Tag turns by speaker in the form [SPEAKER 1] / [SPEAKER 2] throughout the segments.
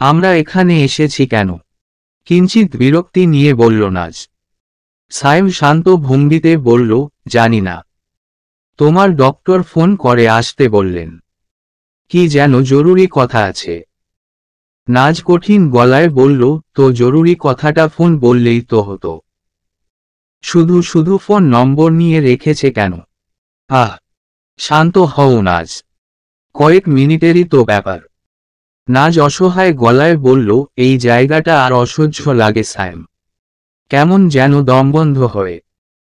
[SPEAKER 1] আমরা এখানে এসেছি কেন? কিঞ্চিত বিরক্তি নিয়ে বলল নাজ। সাইম শান্ত ভঙ্গিতে বলল, জানি না। তোমার ডক্টর ফোন করে আসতে বললেন। কি যেন জরুরি কথা আছে। নাজ কঠিন গলায় বলল, তো জরুরি কথাটা ফোন বললেই তো হতো। শুধু শুধু ফোন নম্বর নিয়ে রেখেছে কেন? আহ, শান্ত হও নাজ, কয়েক মিনিটেরই তো ব্যাপার। নাজ অসহায় গলায় বলল, এই জায়গাটা আর অসহ্য লাগে সাইম। কেমন যেন দমবন্ধ হয়ে।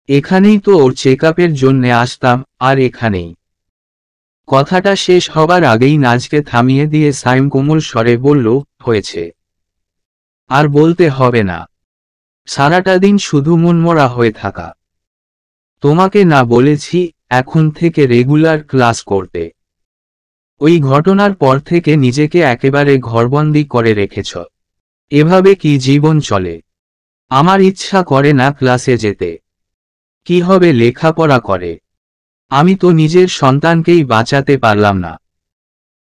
[SPEAKER 1] এখানেই তো ওর চেকআপের জন্যে আসতাম, আর এখানেই। কথাটা শেষ হবার আগেই নাজকে থামিয়ে দিয়ে সাইম কোমল স্বরে বলল, হয়েছে। আর বলতে হবে না। সারাটা দিন শুধু মনমরা হয়ে থাকা। তোমাকে না বলেছি এখন থেকে রেগুলার ক্লাস করতে? ওই ঘটনার পর থেকে নিজেকে একেবারে ঘরবন্দি করে রেখেছ। এভাবে কি জীবন চলে? আমার ইচ্ছা করে না ক্লাসে যেতে। কি হবে লেখাপড়া করে? আমি তো নিজের সন্তানকেই বাঁচাতে পারলাম না।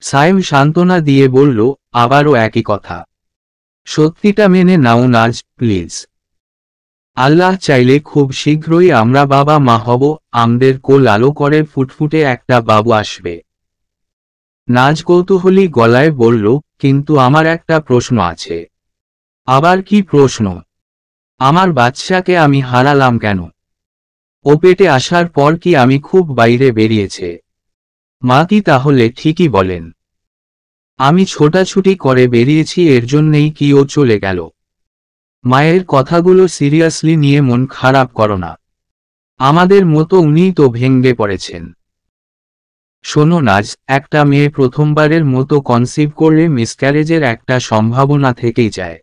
[SPEAKER 1] সাইম সান্ত্বনা দিয়ে বলল, আবারও একই কথা। সত্যিটা মেনে নাও নাজ, প্লিজ। আল্লাহ চাইলে খুব শীঘ্রই আমরা বাবা মা হব, আমাদের কোল আলো করে ফুটফুটে একটা বাবু আসবে। নাজ কৌতূহলী গলায় বলল, কিন্তু আমার একটা প্রশ্ন আছে। আবার কি প্রশ্ন? আমার বাচ্চাকে আমি হারালাম কেন? ও পেটে আসার পর কি আমি খুব বাইরে বেরিয়েছে? মা কি তাহলে ঠিকই বলেন? আমি ছোটাছুটি করে বেরিয়েছি, এর জন্যেই কি ও চলে গেল? মায়ের কথাগুলো সিরিয়াসলি নিয়ে মন খারাপ করো না। আমাদের মতো উনিই তো ভেঙে পড়েছেন। শোনো নাজ, একটা মেয়ে প্রথমবারের মতো কনসিভ করলে মিসক্যারেজের একটা সম্ভাবনা থেকেই যায়।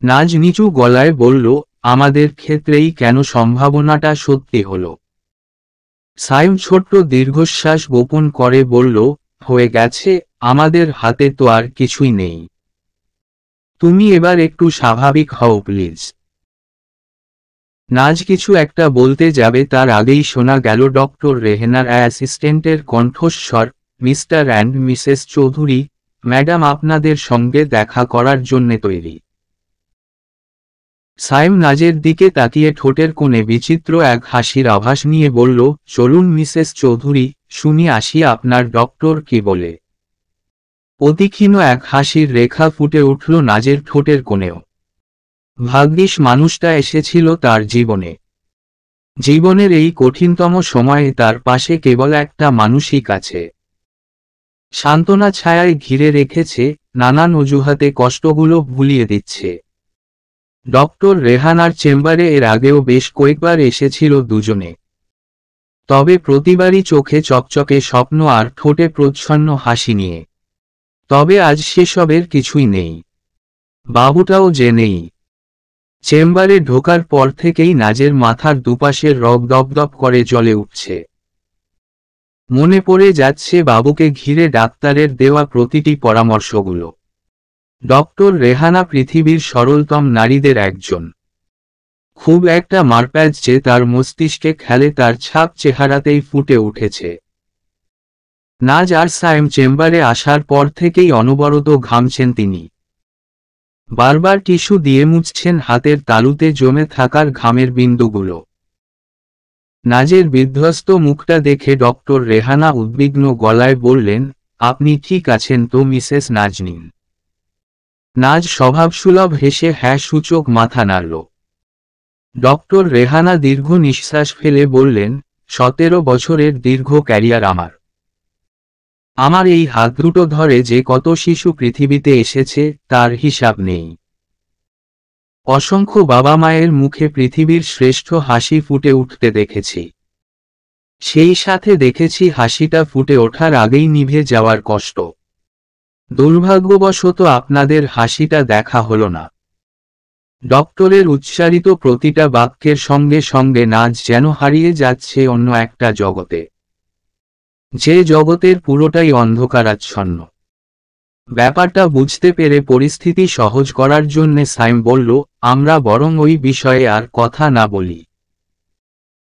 [SPEAKER 1] নাজ নিচু গলায় বলল, আমাদের ক্ষেত্রেই কেন সম্ভাবনাটা সত্যি হলো? সাইম ছোট্ট দীর্ঘশ্বাস গোপন করে বলল, হয়ে গেছে, আমাদের হাতে তো আর কিছুই নেই। তুমি এবার একটু স্বাভাবিক হও প্লিজ। নাজ কিছু একটা বলতে যাবে তার আগেই শোনা গেল ডক্টর রেহেনার অ্যাসিস্ট্যান্টের কণ্ঠস্বর, mister and Mrs Chowdhury, madam আপনাদের সঙ্গে দেখা করার জন্যে তৈরি। সাইম নাজের দিকে তাকিয়ে ঠোঁটের কোণে বিচিত্র এক হাসির আভাস নিয়ে বলল, চলুন মিসেস চৌধুরী, শুনি আসি আপনার ডক্টর কি বলে। অতিক্ষীণ এক হাসির রেখা ফুটে উঠল নাজের ঠোঁটের কোণেও। ভাগ্যিস মানুষটা এসেছিল তার জীবনে। জীবনের এই কঠিনতম সময়ে তার পাশে কেবল একটা মানুষই কাছে। সান্ত্বনা ছায়ায় ঘিরে রেখেছে, নানান অজুহাতে কষ্টগুলো ভুলিয়ে দিচ্ছে। ডক্টর রেহানার চেম্বারে এর আগেও বেশ কয়েকবার এসেছিল দুজনে। তবে প্রতিবারই চোখে চকচকে স্বপ্ন আর ঠোঁটে প্রচ্ছন্ন হাসি নিয়ে। তবে আজ সেসবের কিছুই নেই। বাবুটাও যে নেই। চেম্বারে ঢোকার পর থেকেই নাজের মাথার দুপাশের রগ দপদপ করে জ্বলে উঠছে। মনে পড়ে যাচ্ছে বাবুকে ঘিরে ডাক্তারের দেওয়া প্রতিটি পরামর্শগুলো। ডক্টর রেহানা পৃথিবীর সরলতম নারীদের একজন। খুব একটা মারপ্যাচ যে তার মস্তিষ্কে খেলে তার ছাপ চেহারাতেই ফুটে উঠেছে। নাজ আর সাইম চেম্বারে আসার পর থেকেই অনবরত ঘামছেন তিনি। বারবার টিস্যু দিয়ে মুছছেন হাতের তালুতে জমে থাকার ঘামের বিন্দুগুলো। নাজের বিধ্বস্ত মুখটা দেখে ডক্টর রেহানা উদ্বিগ্ন গলায় বললেন, আপনি ঠিক আছেন তো মিসেস নাজনীন? নাজ স্বভাবসুলভ হেসে হ্যাঁ সূচক মাথা নাড়ল। ডক্টর রেহানা দীর্ঘ নিঃশ্বাস ফেলে বললেন, 17 বছরের দীর্ঘ ক্যারিয়ার আমার। আমার এই হাত দুটো ধরে যে কত শিশু পৃথিবীতে এসেছে তার হিসাব নেই। অসংখ্য বাবা মায়ের মুখে পৃথিবীর শ্রেষ্ঠ হাসি ফুটে উঠতে দেখেছি। সেই সাথে দেখেছি হাসিটা ফুটে ওঠার আগেই নিভে যাওয়ার কষ্ট। দুর্ভাগ্যবশত আপনাদের হাসিটা দেখা হলো না। ডক্টরের উচ্চারিত প্রতিটা বাক্যের সঙ্গে সঙ্গে নাজ যেন হারিয়ে যাচ্ছে অন্য একটা জগতে। যে জগতের পুরোটাই অন্ধকারাচ্ছন্ন। ব্যাপারটা বুঝতে পেরে পরিস্থিতি সহজ করার জন্যে সাইম বলল, আমরা বরং ওই বিষয়ে আর কথা না বলি।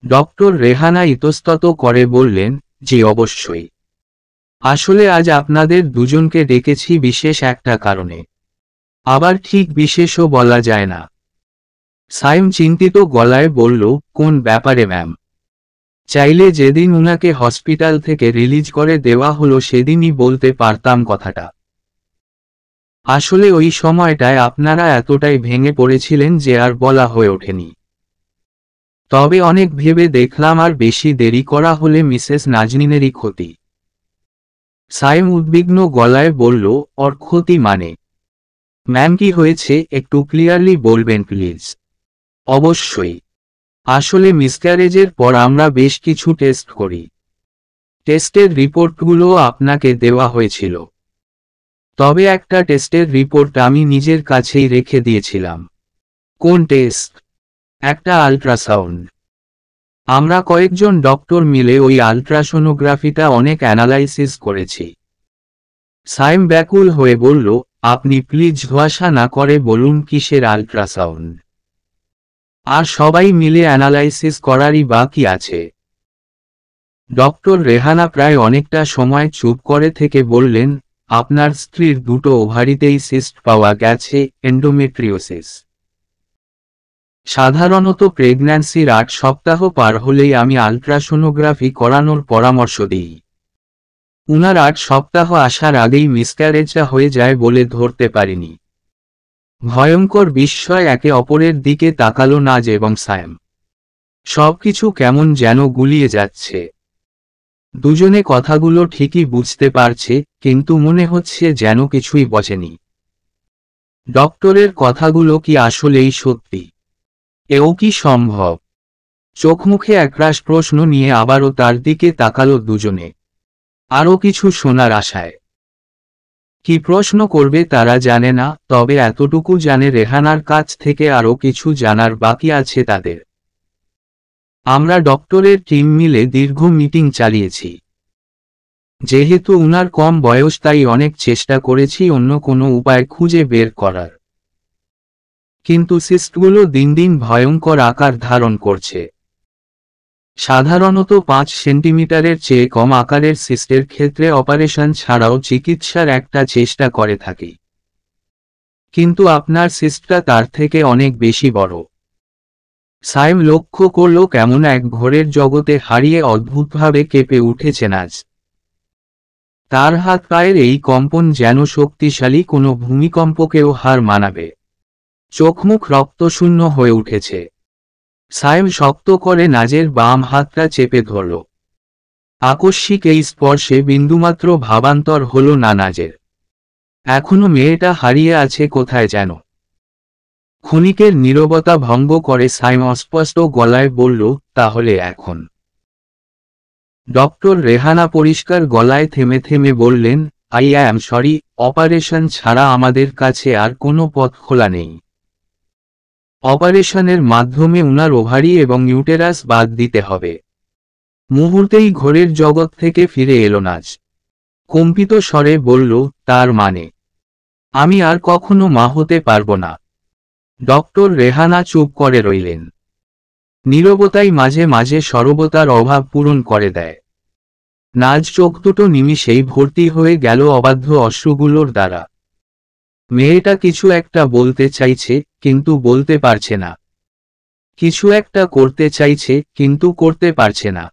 [SPEAKER 1] ডক্টর রেহানা ইতস্তত করে বললেন, জি অবশ্যই। আসলে আজ আপনাদের দুজনকে ডেকেছি বিশেষ একটা কারণে। আবার ঠিক বিশেষও বলা যায় না। সাইম চিন্তিত গলায় বলল, কোন ব্যাপারে ম্যাম? চাইলে যেদিন উনাকে হসপিটাল থেকে রিলিজ করে দেওয়া হলো সেদিনই বলতে পারতাম কথাটা। আসলে ওই সময়টায় আপনারা এতটাই ভেঙে পড়েছিলেন যে আর বলা হয়ে ওঠেনি। তবে অনেক ভেবে দেখলাম আর বেশি দেরি করা হলে মিসেস নাজনীনেরই ক্ষতি। সাইম উদ্বিগ্ন গলায় বলল, ওর ক্ষতি মানে? ম্যাম কি হয়েছে একটু ক্লিয়ারলি বলবেন প্লিজ। অবশ্যই। আসলে মিসক্যারেজের পর আমরা বেশ কিছু টেস্ট করি। টেস্টের রিপোর্টগুলো আপনাকে দেওয়া হয়েছিল। তবে একটা টেস্টের রিপোর্ট আমি নিজের কাছেই রেখে দিয়েছিলাম। কোন টেস্ট? একটা আল্ট্রাসাউন্ড। আমরা কয়েকজন ডক্টর মিলে ওই আল্ট্রাসোনোগ্রাফিটা অনেক অ্যানালাইসিস করেছি। সাইম ব্যাকুল হয়ে বলল, আপনি প্লিজ ধোঁয়াশা না করে বলুন কিসের আল্ট্রাসাউন্ড? আর সবাই মিলে অ্যানালাইসিস করারই বা কি আছে? ডক্টর রেহানা প্রায় অনেকটা সময় চুপ করে থেকে বললেন, আপনার স্ত্রীর দুটো ওভারিতেই সিস্ট পাওয়া গেছে, এন্ডোমেট্রিওসিস। সাধারণত প্রেগন্যান্সির 8 সপ্তাহ পার হলেই আমি আল্ট্রাসোনোগ্রাফি করানোর পরামর্শ দিই। উনার 8 সপ্তাহ আসার আগেই মিসক্যারেজটা হয়ে যায় বলে ধরতে পারিনি। ভয়ঙ্কর বিস্ময় একে অপরের দিকে তাকালো নাজ এবং সায়েম। সবকিছু কেমন যেন গুলিয়ে যাচ্ছে। দুজনে কথাগুলো ঠিকই বুঝতে পারছে, কিন্তু মনে হচ্ছে যেন কিছুই বোঝেনি। ডক্টরের কথাগুলো কি আসলেই সত্যি? এও কি সম্ভব? চোখমুখে একরাশ প্রশ্ন নিয়ে আবারও তার দিকে তাকালো দুজনে, আরও কিছু শোনার আশায়। কি প্রশ্ন করবে তারা জানে না, তবে এতটুকু জানে রেহানার কাছ থেকে আরও কিছু জানার বাকি আছে তাদের। আমরা ডক্টরের টিম মিলে দীর্ঘ মিটিং চালিয়েছি। যেহেতু উনার কম বয়স তাই অনেক চেষ্টা করেছি অন্য কোনো উপায় খুঁজে বের করার। কিন্তু সিস্টগুলো দিন দিন ভয়ঙ্কর আকার ধারণ করছে। সাধারণত 5 সেন্টিমিটারের চেয়ে কম আকারের সিস্টের ক্ষেত্রে অপারেশন ছাড়াও চিকিৎসার একটা চেষ্টা করে থাকি। কিন্তু আপনার সিস্টটা তার থেকে অনেক বেশি বড়। সাইম লক্ষ্য করল কেমন এক ঘোরের জগতে হারিয়ে অদ্ভুতভাবে কেঁপে উঠেছে নাজ। তার হাত পায়ের এই কম্পন যেন শক্তিশালী কোনো ভূমিকম্পকেও হার মানাবে। চোখমুখ রক্তশূন্য হয়ে উঠেছে। সাইম শক্ত করে নাজের বাম হাতটা চেপে ধরল। আকস্মিক এই স্পর্শে বিন্দুমাত্র ভাবান্তর হল না নাজের। এখনো মেয়েটা হারিয়ে আছে কোথায় যেন। ক্ষণিকের নীরবতা ভঙ্গ করে সাইম অস্পষ্ট গলায় বলল, তাহলে এখন? ডক্টর রেহানা পরিষ্কার গলায় থেমে থেমে বললেন, আই অ্যাম সরি, অপারেশন ছাড়া আমাদের কাছে আর কোনো পথ খোলা নেই। অপারেশনের মাধ্যমে উনার ওভারি এবং ইউটেরাস বাদ দিতে হবে। মুহূর্তেই ঘোরের জগৎ থেকে ফিরে এলো নাজ। কম্পিত স্বরে বলল, তার মানে আমি আর কখনো মা হতে পারবো না? ডক্টর রেহানা চুপ করে রইলেন। নীরবতাই মাঝে মাঝে সরবতার অভাব পূরণ করে দেয়। নাজ চোখ দুটো নিমিষেই ভর্তি হয়ে গেল অবাধ্য অশ্রুগুলোর দ্বারা। মেয়েটা কিছু একটা বলতে চাইছে, কিন্তু বলতে পারছে না। কিছু একটা করতে চাইছে, কিন্তু করতে পারছে না।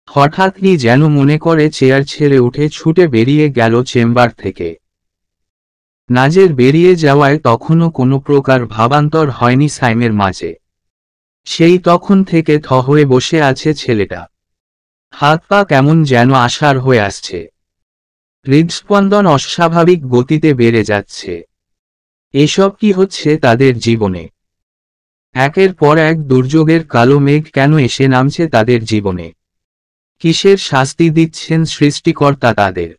[SPEAKER 1] হঠাৎই যেন মনে করে চেয়ার ছেড়ে উঠে ছুটে বেরিয়ে গেল চেম্বার থেকে। নাজের বেরিয়ে যাওয়ায় তখনও কোনো প্রকার ভাবান্তর হয়নি সাইমের মাঝে। সেই তখন থেকে থ হয়ে বসে আছে ছেলেটা। হাত পা কেমন যেন আশার হয়ে আসছে। হৃদস্পন্দন অস্বাভাবিক গতিতে বেড়ে যাচ্ছে। এসব কি হচ্ছে তাদের জীবনে? একের পর এক দুর্যোগের কালো মেঘ কেন এসে নামছে তাদের জীবনে? কিসের শাস্তি দিচ্ছেন সৃষ্টিকর্তা তাদের?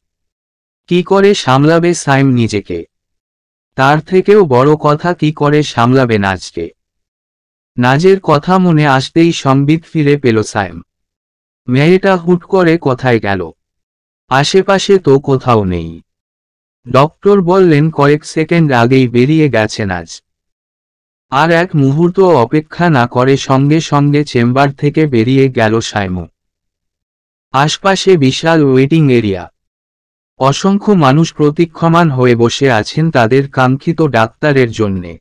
[SPEAKER 1] কি করে সামলাবে সাইম নিজেকে? তার থেকেও বড় কথা, কি করে সামলাবে নাজকে? নাজের কথা মনে আসতেই সম্বিত ফিরে পেল সাইম। মেয়েটা হুট করে কোথায় গেল? আশেপাশে তো কোথাও নেই। ডক্টর বললেন কয়েক সেকেন্ড আগেই বেরিয়ে গেছে নাজ। আর এক মুহূর্ত অপেক্ষা না করে সঙ্গে সঙ্গে চেম্বার থেকে বেরিয়ে গেল সাইমু। আশপাশে বিশাল ওয়েটিং এরিয়া। অসংখ্য মানুষ প্রতীক্ষমান হয়ে বসে আছেন তাদের কাঙ্ক্ষিত ডাক্তারের জন্যে।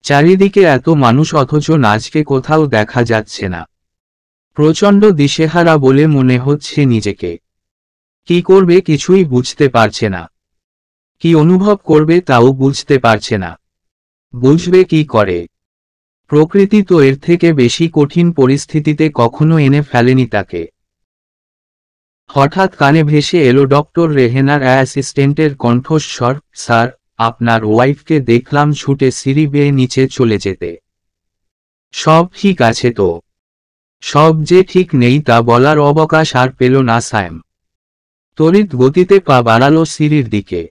[SPEAKER 1] চারিদিকে এত মানুষ অথচ নাজকে কোথাও দেখা যাচ্ছে না। প্রচণ্ড দিশেহারা বলে মনে হচ্ছে নিজেকে। কি করবে কিছুই বুঝতে পারছে না। কি অনুভব করবে তাও বুঝতে পারছে না। বুঝবে কি করে? প্রকৃতি তো এর থেকে বেশি কঠিন পরিস্থিতিতে কখনো এনে ফেলেনি তাকে। হঠাৎ কানে ভেসে এলো ডক্টর রেহেনার অ্যাসিস্ট্যান্টের কণ্ঠস্বর, স্যার, আপনার ওয়াইফকে দেখলাম ছুটে সিঁড়ি বেয়ে নিচে চলে যেতে। সব ঠিক আছে তো? সব যে ঠিক নেই তা বলার অবকাশ আর পেল না সায়েম। তড়িৎ গতিতে পা বাড়ালো সিঁড়ির দিকে।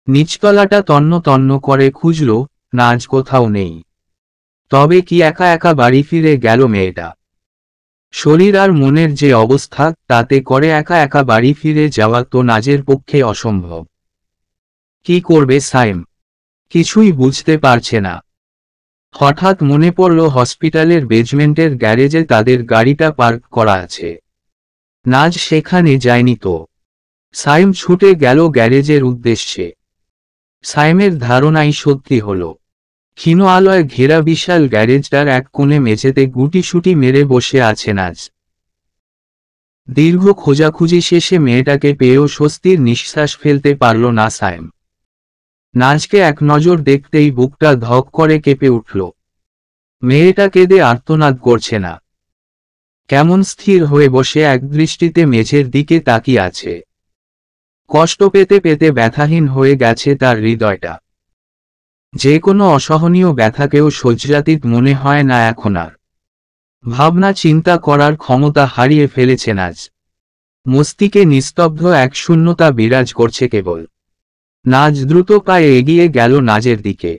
[SPEAKER 1] নিচতলাটা তন্ন তন্ন করে খুঁজল, নাজ কোথাও নেই। তবে কি একা একা বাড়ি ফিরে গেল মেয়েটা? শরীর আর মনের যে অবস্থা তাতে করে একা একা বাড়ি ফিরে যাওয়া তো নাজের পক্ষে অসম্ভব। কি করবে সায়েম? কিছুই বুঝতে পারছে না। হঠাৎ মনে পড়ল হসপিটালের বেজমেন্টের গ্যারেজে তাদের গাড়িটা পার্ক করা আছে। নাজ সেখানে যায়নি তো। সায়েম ছুটে গেল গ্যারেজের উদ্দেশ্যে। সায়েমের ধারণাই সত্যি হল। ক্ষীণ আলোয় ঘেরা বিশাল গ্যারেজটার এক কোণে মেঝেতে গুটিসুটি মেরে বসে আছে নাজ। দীর্ঘ খোঁজাখুঁজি শেষে মেয়েটাকে পেয়েও স্বস্তির নিঃশ্বাস ফেলতে পারল না সায়েম। নাজকে এক নজর দেখতেই বুকটা ধক করে কেঁপে উঠল। মেয়েটা কেঁদে আর্তনাদ করছে না। কেমন স্থির হয়ে বসে একদৃষ্টিতে মেঝের দিকে তাকিয়ে আছে। কষ্ট পেতে পেতে ব্যথাহীন হয়ে গেছে তার হৃদয়টা। যে কোনো অসহনীয় ব্যথাকেও সহ্যাতীত মনে হয় না এখন আর। ভাবনা চিন্তা করার ক্ষমতা হারিয়ে ফেলেছে নাজ। মস্তিষ্কে নিস্তব্ধ এক শূন্যতা বিরাজ করছে কেবল। নাজ দ্রুত পায়ে এগিয়ে গেল নাজের দিকে।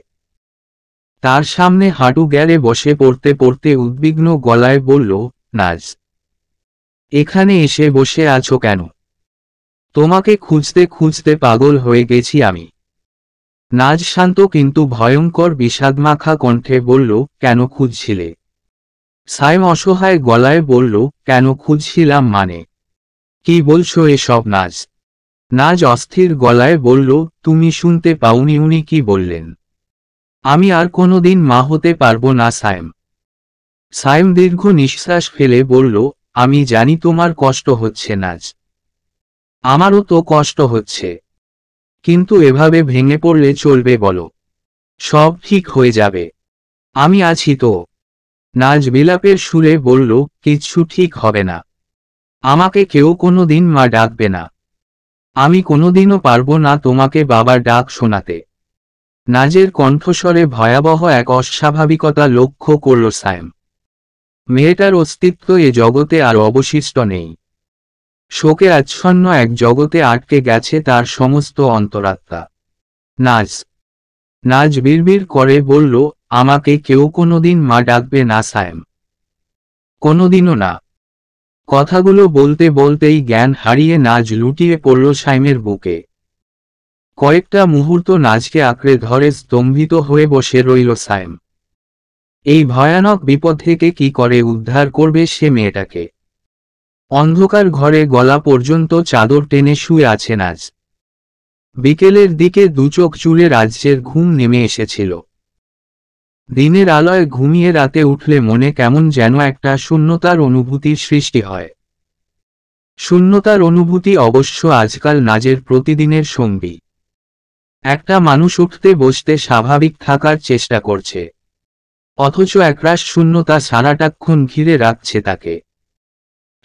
[SPEAKER 1] তার সামনে হাঁটু গেড়ে বসে পড়তে পড়তে উদ্বিগ্ন গলায় বলল, নাজ, এখানে এসে বসে আছো কেন? তোমাকে খুঁজতে খুঁজতে পাগল হয়ে গেছি আমি। নাজ শান্ত কিন্তু ভয়ঙ্কর বিষাদমাখা কণ্ঠে বলল, কেন খুঁজছিলে? সায়েম অসহায় গলায় বলল, কেন খুঁজছিলাম মানে? কি বলছো এসব নাজ? নাজ অস্থির গলায় বলল, তুমি শুনতে পাওনি উনি কি বললেন? আমি আর কোনোদিন মা হতে পারবো না সায়েম। সায়েম দীর্ঘ নিঃশ্বাস ফেলে বলল, আমি জানি তোমার কষ্ট হচ্ছে নাজ। আমারও তো কষ্ট হচ্ছে। কিন্তু এভাবে ভেঙে পড়লে চলবে বলো? সব ঠিক হয়ে যাবে। আমি আছি তো। নাজ বিলাপের সুরে বলল, কিচ্ছু ঠিক হবে না। আমাকে কেউ কোনোদিন মা ডাকবে না। আমি কোনোদিনও পারবো না তোমাকে বাবার ডাক শোনাতে। নাজের কণ্ঠস্বরে ভয়াবহ এক অস্বাভাবিকতা লক্ষ্য করল সায়েম। মেয়েটার অস্তিত্ব এ জগতে আর অবশিষ্ট নেই। শোকে আচ্ছন্ন এক জগতে আটকে গেছে তার সমস্ত অন্তরাত্মা। নাজ। নাজ বিড়বিড় করে বলল, আমাকে কেউ কোনোদিন মা ডাকবে না সায়েম। কোনোদিনও না। কথাগুলো বলতে বলতেই জ্ঞান হারিয়ে নাজ লুটিয়ে পড়ল সায়েমের বুকে। কয়েকটা মুহূর্ত নাজকে আঁকড়ে ধরে স্তম্ভিত হয়ে বসে রইল সায়েম। এই ভয়ানক বিপদ থেকে কি করে উদ্ধার করবে সে মেয়েটাকে? অন্ধকার ঘরে গলা পর্যন্ত চাদর টেনে শুয়ে আছে নাজ। বিকেলের দিকে দুচোখ চুলে রাজ্যের ঘুম নেমে এসেছিল। দিনের আলোয় ঘুমিয়ে রাতে উঠলে মনে কেমন যেন একটা শূন্যতার অনুভূতির সৃষ্টি হয়। শূন্যতার অনুভূতি অবশ্য আজকাল নাজের প্রতিদিনের সঙ্গী। একটা মানুষ উঠতে বসতে স্বাভাবিক থাকার চেষ্টা করছে, অথচ একরাশ শূন্যতা সারাটাক্ষণ ঘিরে রাখছে তাকে।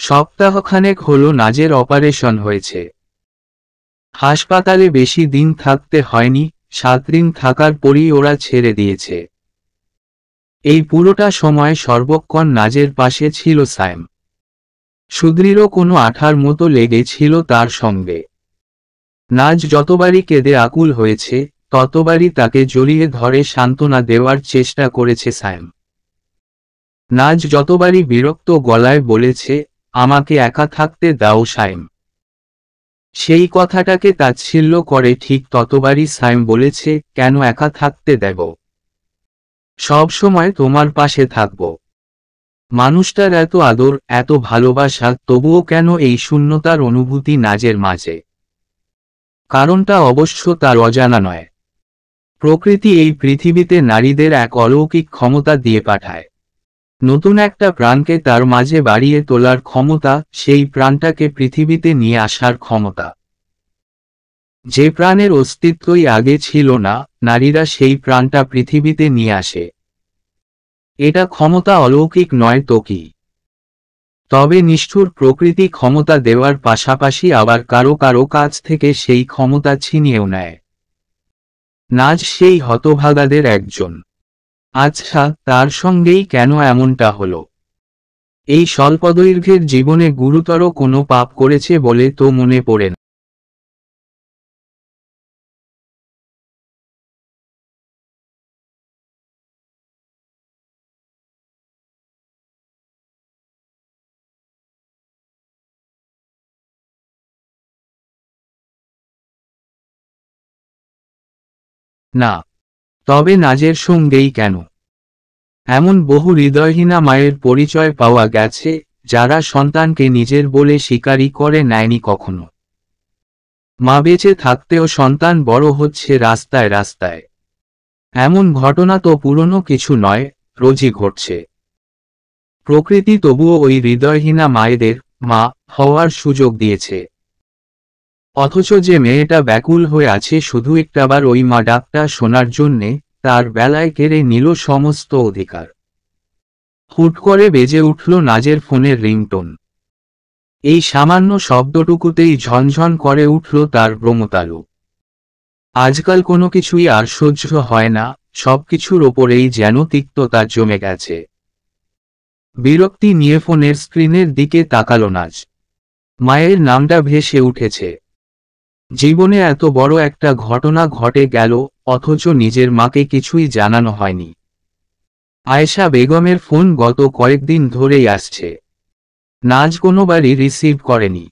[SPEAKER 1] সপ্তাহখানেক হলো নাজের অপারেশন হয়েছে। হাসপাতালে বেশি দিন থাকতে হয়নি, 7 দিন থাকার পরই ওরা ছেড়ে দিয়েছে। এই পুরোটা সময় সর্বক্ষণ নাজের পাশে ছিল সায়েম। সুদৃঢ় কোনো আঠার মতো লেগে ছিল তার সঙ্গে। নাজ যতবারই কেঁদে আকুল হয়েছে, ততবারই তাকে জড়িয়ে ধরে সান্ত্বনা দেওয়ার চেষ্টা করেছে সায়েম। নাজ যতবারই বিরক্ত গলায় বলেছে, আমাকে একা থাকতে দাও সায়েম। সেই কথাটাকে তাচ্ছিল্য করে ঠিক ততবারই সায়েম বলেছে, কেন একা থাকতে দেব? সব সময় তোমার পাশে থাকব। মানুষটার এত আদর, এত ভালোবাসা, তবুও কেন এই শূন্যতার অনুভূতি নাজের মাঝে? কারণটা অবশ্য তার অজানা নয়। প্রকৃতি এই পৃথিবীতে নারীদের এক অলৌকিক ক্ষমতা দিয়ে পাঠায়। নতুন একটা প্রাণকে তার মাঝে বাড়িয়ে তোলার ক্ষমতা, সেই প্রাণটাকে পৃথিবীতে নিয়ে আসার ক্ষমতা। যে প্রাণের অস্তিত্বই আগে ছিল না, নারীরা সেই প্রাণটা পৃথিবীতে নিয়ে আসে। এটা ক্ষমতা অলৌকিক নয় তো কি? তবে নিষ্ঠুর প্রকৃতি ক্ষমতা দেওয়ার পাশাপাশি আবার কারো কারো কাছ থেকে সেই ক্ষমতা ছিনিয়েও নেয়। নাজ সেই হতভাগাদের একজন। আচ্ছা, তার সঙ্গেই কেন এমনটা হলো? এই স্বল্পদৈর্ঘ্যের জীবনে গুরুতর কোনো পাপ করেছে বলে তো মনে পড়ে না। না, তবে নাজের সঙ্গেই কেন? এমন বহু হৃদয়হীনা মায়ের পরিচয় পাওয়া গেছে, যারা সন্তানকে নিজের বলে স্বীকারই করে নেয়নি কখনো। মা বেঁচে থাকতেও সন্তান বড় হচ্ছে রাস্তায় রাস্তায়। এমন ঘটনা তো পুরনো কিছু নয়, রোজই ঘটছে। প্রকৃতি তবুও ওই হৃদয়হীনা মায়েদের মা হওয়ার সুযোগ দিয়েছে। অথচ যে মেয়েটা ব্যাকুল হয়ে আছে শুধু একটাবার ওই মা ডাকটা শোনার জন্যে, তার বেলায় কেড়ে নিল সমস্ত অধিকার। হুট করে বেজে উঠল নাজের ফোনের রিংটোন। এই সামান্য শব্দটুকুতেই ঝনঝন করে উঠল তার ব্রহ্মতালু। আজকাল কোনো কিছুই আর সহ্য হয় না, সবকিছুর ওপরেই যেন তিক্ততা জমে গেছে। বিরক্তি নিয়ে ফোনের স্ক্রিনের দিকে তাকালো নাজ। মায়ের নামটা ভেসে উঠেছে। জীবনে এত বড় একটা ঘটনা ঘটে গেল, অথচ নিজের মাকে কিছুই জানানো হয়নি। আয়েশা বেগমের ফোন গত কয়েকদিন ধরেই আসছে। নাজ কোনোবারই রিসিভ করেনি।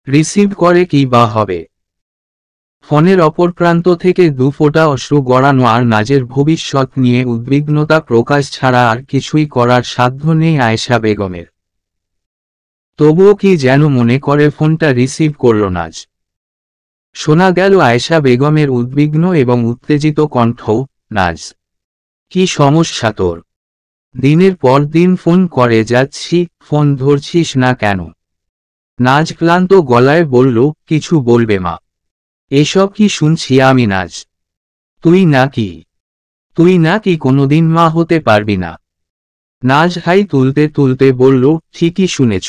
[SPEAKER 1] রিসিভ করে কি বা হবে? ফোনের অপর প্রান্ত থেকে দু ফোঁটা অশ্রু গড়ানো আর নাজের ভবিষ্যৎ নিয়ে উদ্বিগ্নতা প্রকাশ ছাড়া আর কিছুই করার সাধ্য নেই আয়েশা বেগমের। তবুও কি যেন মনে করে ফোনটা রিসিভ করল নাজ। শোনা গেল আয়েশা বেগমের উদ্বিগ্ন এবং উত্তেজিত কণ্ঠ, নাজ, কি সমস্যা তোর? দিনের পর দিন ফোন করে যাচ্ছি, ফোন ধরছিস না কেন? নাজ ক্লান্ত গলায় বলল, কিছু বলবে মা? এসব কি শুনছি আমি নাজ? তুই নাকি কোনোদিন মা হতে পারবি না? নাজ হাই তুলতে তুলতে বলল, ঠিকই শুনেছ।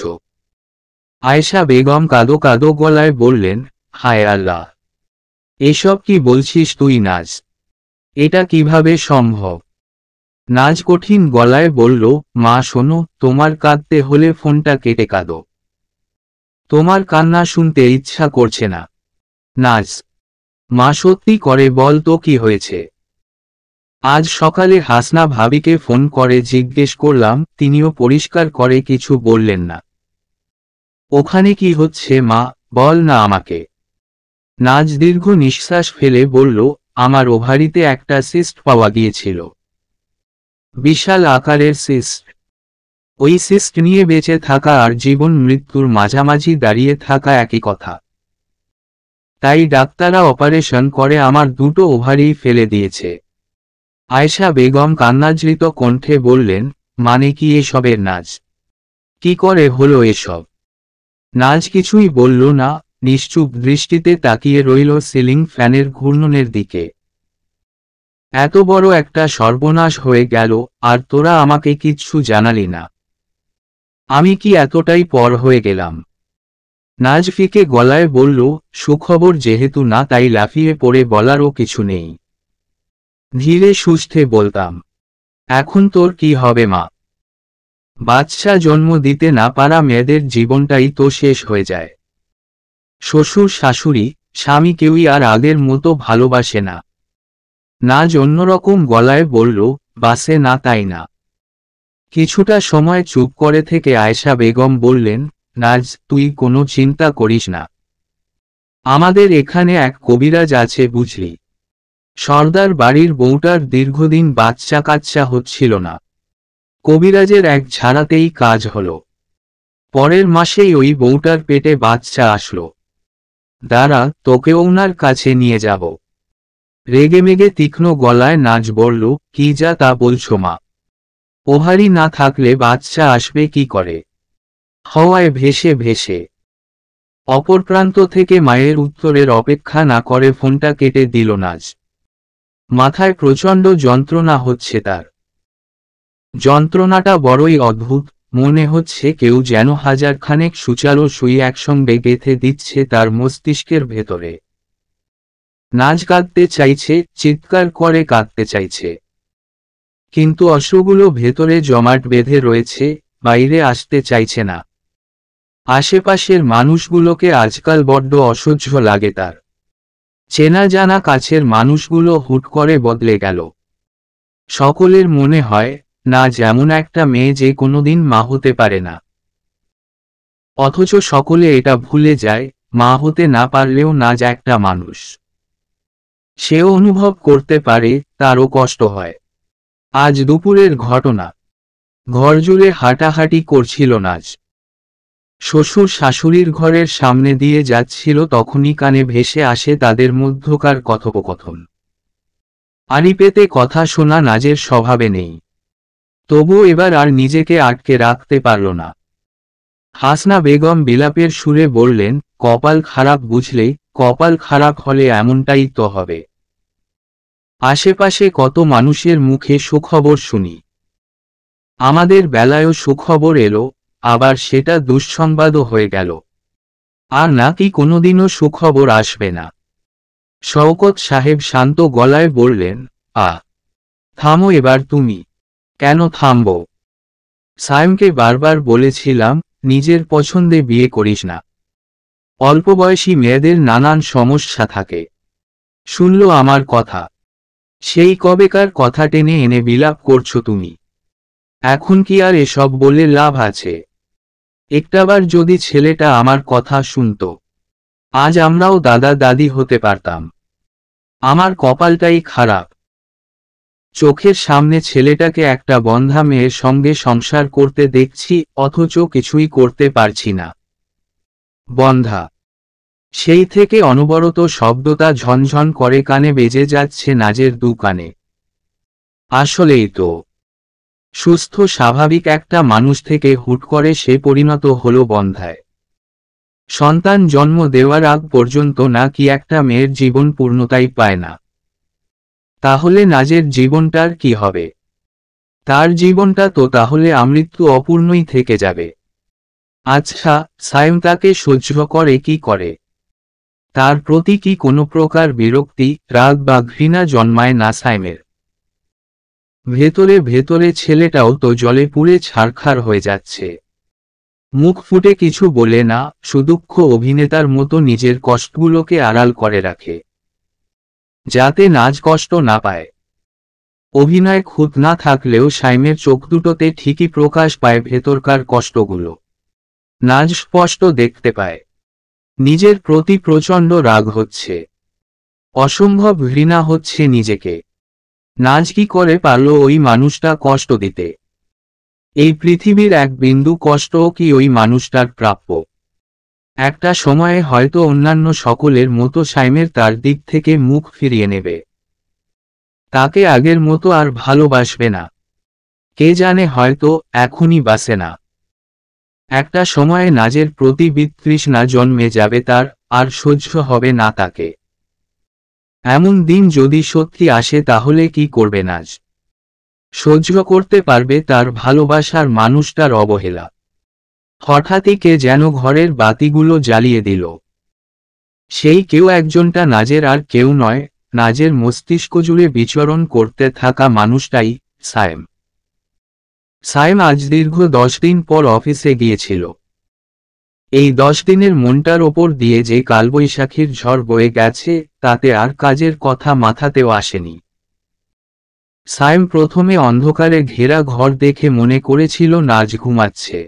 [SPEAKER 1] আয়েশা বেগম কাঁদো কাঁদো গলায় বললেন, হায় আল্লাহ, এসব কি বলছিস তুই নাজ? এটা কিভাবে সম্ভব? নাজ কঠিন গলায় বলল, মা শোনো, তোমার কাঁদতে হলে ফোনটা কেটে কাঁদো। তোমার কান্না শুনতে ইচ্ছা করছে না। নাজ, মা সত্যি করে বল তো কি হয়েছে? আজ সকালে হাসনা ভাবিকে ফোন করে জিজ্ঞেস করলাম, তিনিও পরিষ্কার করে কিছু বললেন না। ওখানে কি হচ্ছে মা, বল না আমাকে। নাজ দীর্ঘ নিঃশ্বাস ফেলে বলল, আমার ওভারিতে একটা সিস্ট পাওয়া গিয়েছিল। বিশাল আকারের সিস্ট। ওই সিস্ট নিয়ে বেঁচে থাকা আর জীবন মৃত্যুর মাঝামাঝি দাঁড়িয়ে থাকা একই কথা। তাই ডাক্তাররা অপারেশন করে আমার দুটো ওভারি ফেলে দিয়েছে। আয়েশা বেগম কান্নাজৃত কণ্ঠে বললেন, মানে কি এসবের নাজ? কি করে হলো এসব? নাজ কিছুই বলল না, নিশ্চুপ দৃষ্টিতে তাকিয়ে রইল সিলিং ফ্যানের ঘূর্ণনের দিকে। এত বড় একটা সর্বনাশ হয়ে গেল, আর তোরা আমাকে কিচ্ছু জানালি না। আমি কি এতটাই পর হয়ে গেলাম? নাজ ফিকে গলায় বলল, সুখবর যেহেতু না তাই লাফিয়ে পড়ে বলারও কিছু নেই। ধীরে সুস্থে বলতাম, এখন তোর কি হবে মা? বাচ্চা জন্ম দিতে না পারা মেয়েদের জীবনটাই তো শেষ হয়ে যায়। শ্বশুর শাশুড়ি স্বামী কেউই আর আগের মতো ভালোবাসে না। নাজ অন্যরকম গলায় বলল, বাসে না তাই না। কিছুটা সময় চুপ করে থেকে আয়েশা বেগম বললেন, নাজ, তুই কোনো চিন্তা করিস না। আমাদের এখানে এক কবিরাজ আছে বুঝলি। সর্দার বাড়ির বউটার দীর্ঘদিন বাচ্চা কাচ্চা হচ্ছিল না। কবিরাজের এক ঝাড়াতেই কাজ হলো। পরের মাসেই ওই বউটার পেটে বাচ্চা আসলো। দাঁড়া, তোকে ওনার কাছে নিয়ে যাব। রেগেমেগে তীক্ষ্ণ গলায় নাজ বলল, কি যা তা বলছো মা? ওহারি না থাকলে বাচ্চা আসবে কি করে? হাওয়ায় ভেসে ভেসে। অপর প্রান্ত থেকে মায়ের উত্তরের অপেক্ষা না করে ফোনটা কেটে দিল নাজ। মাথায় প্রচণ্ড যন্ত্রণা হচ্ছে তার। যন্ত্রণাটা বড়ই অদ্ভুত, মনে হচ্ছে কেউ যেন হাজারখানেক সুচালো সুই একসঙ্গে গেঁথে দিচ্ছে তার মস্তিষ্কের ভেতরে। নাজ কাঁদতে চাইছে, চিৎকার করে কাঁদতে চাইছে, কিন্তু অশ্রুগুলো ভেতরে জমাট বেঁধে রয়েছে, বাইরে আসতে চাইছে না। আশেপাশের মানুষগুলোকে আজকাল বড্ড অসহ্য লাগে তার। চেনা জানা কাছের মানুষগুলো হুট করে বদলে গেল। সকলের মনে হয় না যেমন একটা মেয়ে যে কোনোদিন মা হতে পারে না। অথচ সকলে এটা ভুলে যায়, মা হতে না পারলেও নাজ একটা মানুষ। সেও অনুভব করতে পারে, তারও কষ্ট হয়। আজ দুপুরের ঘটনা। ঘরজুড়ে হাঁটাহাঁটি করছিল নাজ। শ্বশুর শাশুড়ির ঘরের সামনে দিয়ে যাচ্ছিল, তখনই কানে ভেসে আসে তাদের মধ্যকার কথোপকথন। আড়ি পেতে কথা শোনা নাজের স্বভাবে নেই। তবু এবার আর নিজেকে আটকে রাখতে পারল না। হাসনা বেগম বিলাপের সুরে বললেন, কপাল খারাপ বুঝলে, কপাল খারাপ হলে এমনটাই তো হবে। আশেপাশে কত মানুষের মুখে সুখবর শুনি। আমাদের বেলায়ও সুখবর এলো, আবার সেটা দুঃসংবাদও হয়ে গেল। আর নাকি কোনোদিনও সুখবর আসবে না। শওকত সাহেব শান্ত গলায় বললেন, থামো এবার তুমি। কেন থামব? সায়েমকে বারবার বলেছিলাম, নিজের পছন্দে বিয়ে করিস না। অল্পবয়সী মেয়েদের নানান সমস্যা থাকে। শুনল আমার কথা। সেই কবেকার কথা টেনে এনে বিলাপ করছো তুমি। এখন কি আর এসব বলে লাভ আছে? একটাবার যদি ছেলেটা আমার কথা শুনত, আজ আমরাও দাদা দাদি হতে পারতাম। আমার কপালটাই খারাপ। চোখের সামনে ছেলেটাকে একটা বন্ধা মেয়ের সঙ্গে সংসার করতে দেখছি, অথচ কিছুই করতে পারছি না। বন্ধা। সেই থেকে অনবরত শব্দটা ঝনঝন করে কানে বেজে যাচ্ছে নাজের দু কানে। আসলেই তো, সুস্থ স্বাভাবিক একটা মানুষ থেকে হুট করে সে পরিণত হলো বন্ধায়। সন্তান জন্ম দেওয়ার আগ পর্যন্ত নাকি একটা মেয়ের জীবন পূর্ণতাই পায় না। তাহলে নাজের জীবনটার কি হবে? তার জীবনটা তো তাহলে আমৃত্যু অপূর্ণই থেকে যাবে। আচ্ছা, সায়েম তাকে সহ্য করে কি করে? তার প্রতি কি কোনো প্রকার বিরক্তি, রাগ বা ঘৃণা জন্মায় না সায়েমের? ভেতরে ভেতরে ছেলেটাও তো জলে পুড়ে ছারখার হয়ে যাচ্ছে। মুখ ফুটে কিছু বলে না, সুদুঃখ অভিনেতার মতো নিজের কষ্টগুলোকে আড়াল করে রাখে, যাতে নাজ কষ্ট না পায়। অভিনয় খুঁত না থাকলেও সায়েমের চোখ দুটোতে ঠিকই প্রকাশ পায় ভেতরকার কষ্টগুলো। নাজ স্পষ্ট দেখতে পায়, নিজের প্রতি প্রচণ্ড রাগ হচ্ছে, অসম্ভব ঘৃণা হচ্ছে নিজেকে। নাজ কি করে পারল ওই মানুষটা কষ্ট দিতে? এই পৃথিবীর এক বিন্দু কষ্টও কি ওই মানুষটার প্রাপ্য? একটা সময়ে হয়তো অন্যান্য সকলের মতো সায়েমের তার দিক থেকে মুখ ফিরিয়ে নেবে। তাকে আগের মতো আর ভালোবাসবে না। কে জানে, হয়তো এখনই বাসে না। একটা সময়ে নাজের প্রতি বিতৃষ্ণা জন্মে যাবে তার, আর সহ্য হবে না তাকে। এমন দিন যদি সত্যি আসে তাহলে কি করবে নাজ? সহ্য করতে পারবে তার ভালোবাসার মানুষটার অবহেলা? হঠাৎই কে যেন ঘরের বাতিগুলো জ্বালিয়ে দিল। সেই কেউ একজনটা নাজের আর কেউ নয়, নাজের মস্তিষ্ক জুড়ে বিচরণ করতে থাকা মানুষটাই সায়েম। সায়েম আজ দীর্ঘ 10 দিন পর অফিসে গিয়েছিল। এই 10 দিনের মনটার ওপর দিয়ে যে কালবৈশাখীর ঝড় বয়ে গেছে, তাতে আর কাজের কথা মাথাতেও আসেনি। সায়েম প্রথমে অন্ধকারে ঘেরা ঘর দেখে মনে করেছিল নাজ ঘুমাচ্ছে।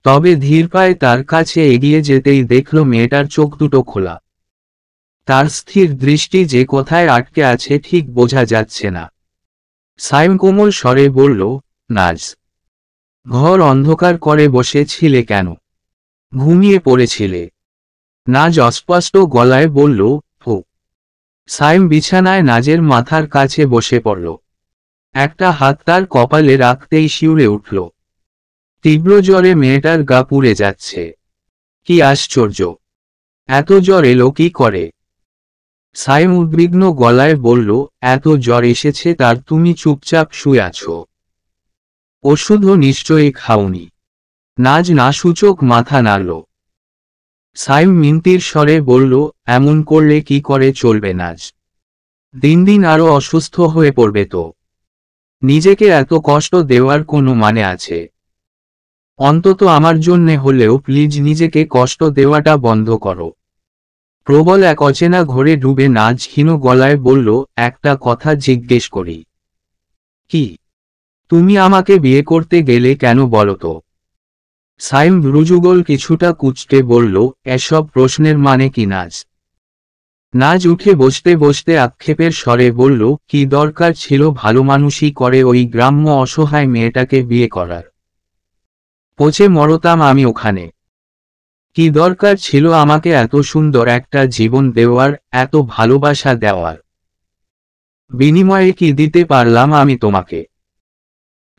[SPEAKER 1] তবে ধীর পায়ে তার কাছে এগিয়ে যেতেই দেখল মেয়েটার চোখ দুটো খোলা। তার স্থির দৃষ্টি যে কোথায় আটকে আছে ঠিক বোঝা যাচ্ছে না। সায়েম কোমল স্বরে বলল, নাজ, ঘর অন্ধকার করে বসেছিলে কেন? ঘুমিয়ে পড়েছিলে? নাজ অস্পষ্ট গলায় বলল, হো। সাইম বিছানায় নাজের মাথার কাছে বসে পড়ল। একটা হাত তার কপালে রাখতেই শিউরে উঠল। তীব্র জ্বরে মেয়েটার গা পুড়ে যাচ্ছে। কি আশ্চর্য! এত জ্বর এলো কি করে? সাইম উদ্বিগ্ন গলায় বলল, এত জ্বর এসেছে তার তুমি চুপচাপ শুয়ে আছো। ওষুধও নিশ্চয়ই খাওনি। নাজ নাসূচক মাথা নাড়ল। সাইম মিনতির স্বরে বলল, এমন করলে কি করে চলবে নাজ? দিন দিন আরো অসুস্থ হয়ে পড়বে তো। নিজেকে এত কষ্ট দেওয়ার কোনো মানে আছে? অন্তত আমার জন্যে হলেও প্লিজ নিজেকে কষ্ট দেওয়াটা বন্ধ করো। প্রবল এক অচেনা ঘোরে ডুবে নাজ ক্ষীণ গলায় বলল, একটা কথা জিজ্ঞেস করি। কি? তুমি আমাকে বিয়ে করতে গেলে কেন বলো তো? সাইম ভ্রুযুগল কিছুটা কুঁচকে বলল, এসব প্রশ্নের মানে কি নাজ? নাজ উঠে বসতে বসতে আক্ষেপের স্বরে বলল, কি দরকার ছিল ভালো মানুষই করে ওই গ্রাম্য অসহায় মেয়েটাকে বিয়ে করার? পচে মরতাম আমি ওখানে। কি দরকার ছিল আমাকে এত সুন্দর একটা জীবন দেওয়ার, এত ভালোবাসা দেওয়ার? বিনিময়ে কি দিতে পারলাম আমি তোমাকে?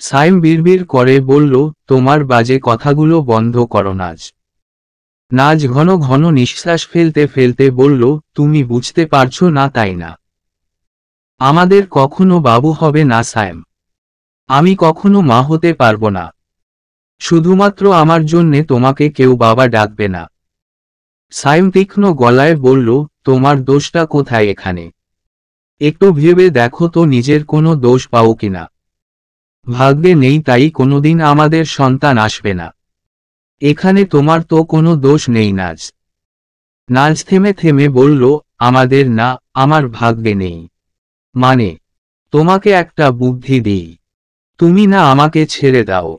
[SPEAKER 1] সাইম বিড়বিড় করে বলল, তোমার বাজে কথাগুলো বন্ধ করো নাজ। নাজ ঘন ঘন নিঃশ্বাস ফেলতে ফেলতে বলল, তুমি বুঝতে পারছো না তাই না? আমাদের কখনো বাবু হবে না সাইম। আমি কখনো মা হতে পারবো না। শুধুমাত্র আমার জন্যে তোমাকে কেউ বাবা ডাকবে না। সাইম তীক্ষ্ণ গলায় বলল, তোমার দোষটা কোথায় এখানে? একটু ভেবে দেখো তো নিজের কোনো দোষ পাও কিনা। ভাগ্যে নেই তাই কোনোদিন আমাদের সন্তান আসবে না। এখানে তোমার তো কোনো দোষ নেই নাজ। নাজ থেমে থেমে বলল, আমাদের না, আমার ভাগ্যে নেই মানে? তোমাকে একটা বুদ্ধি দিই, তুমি না আমাকে ছেড়ে দাও।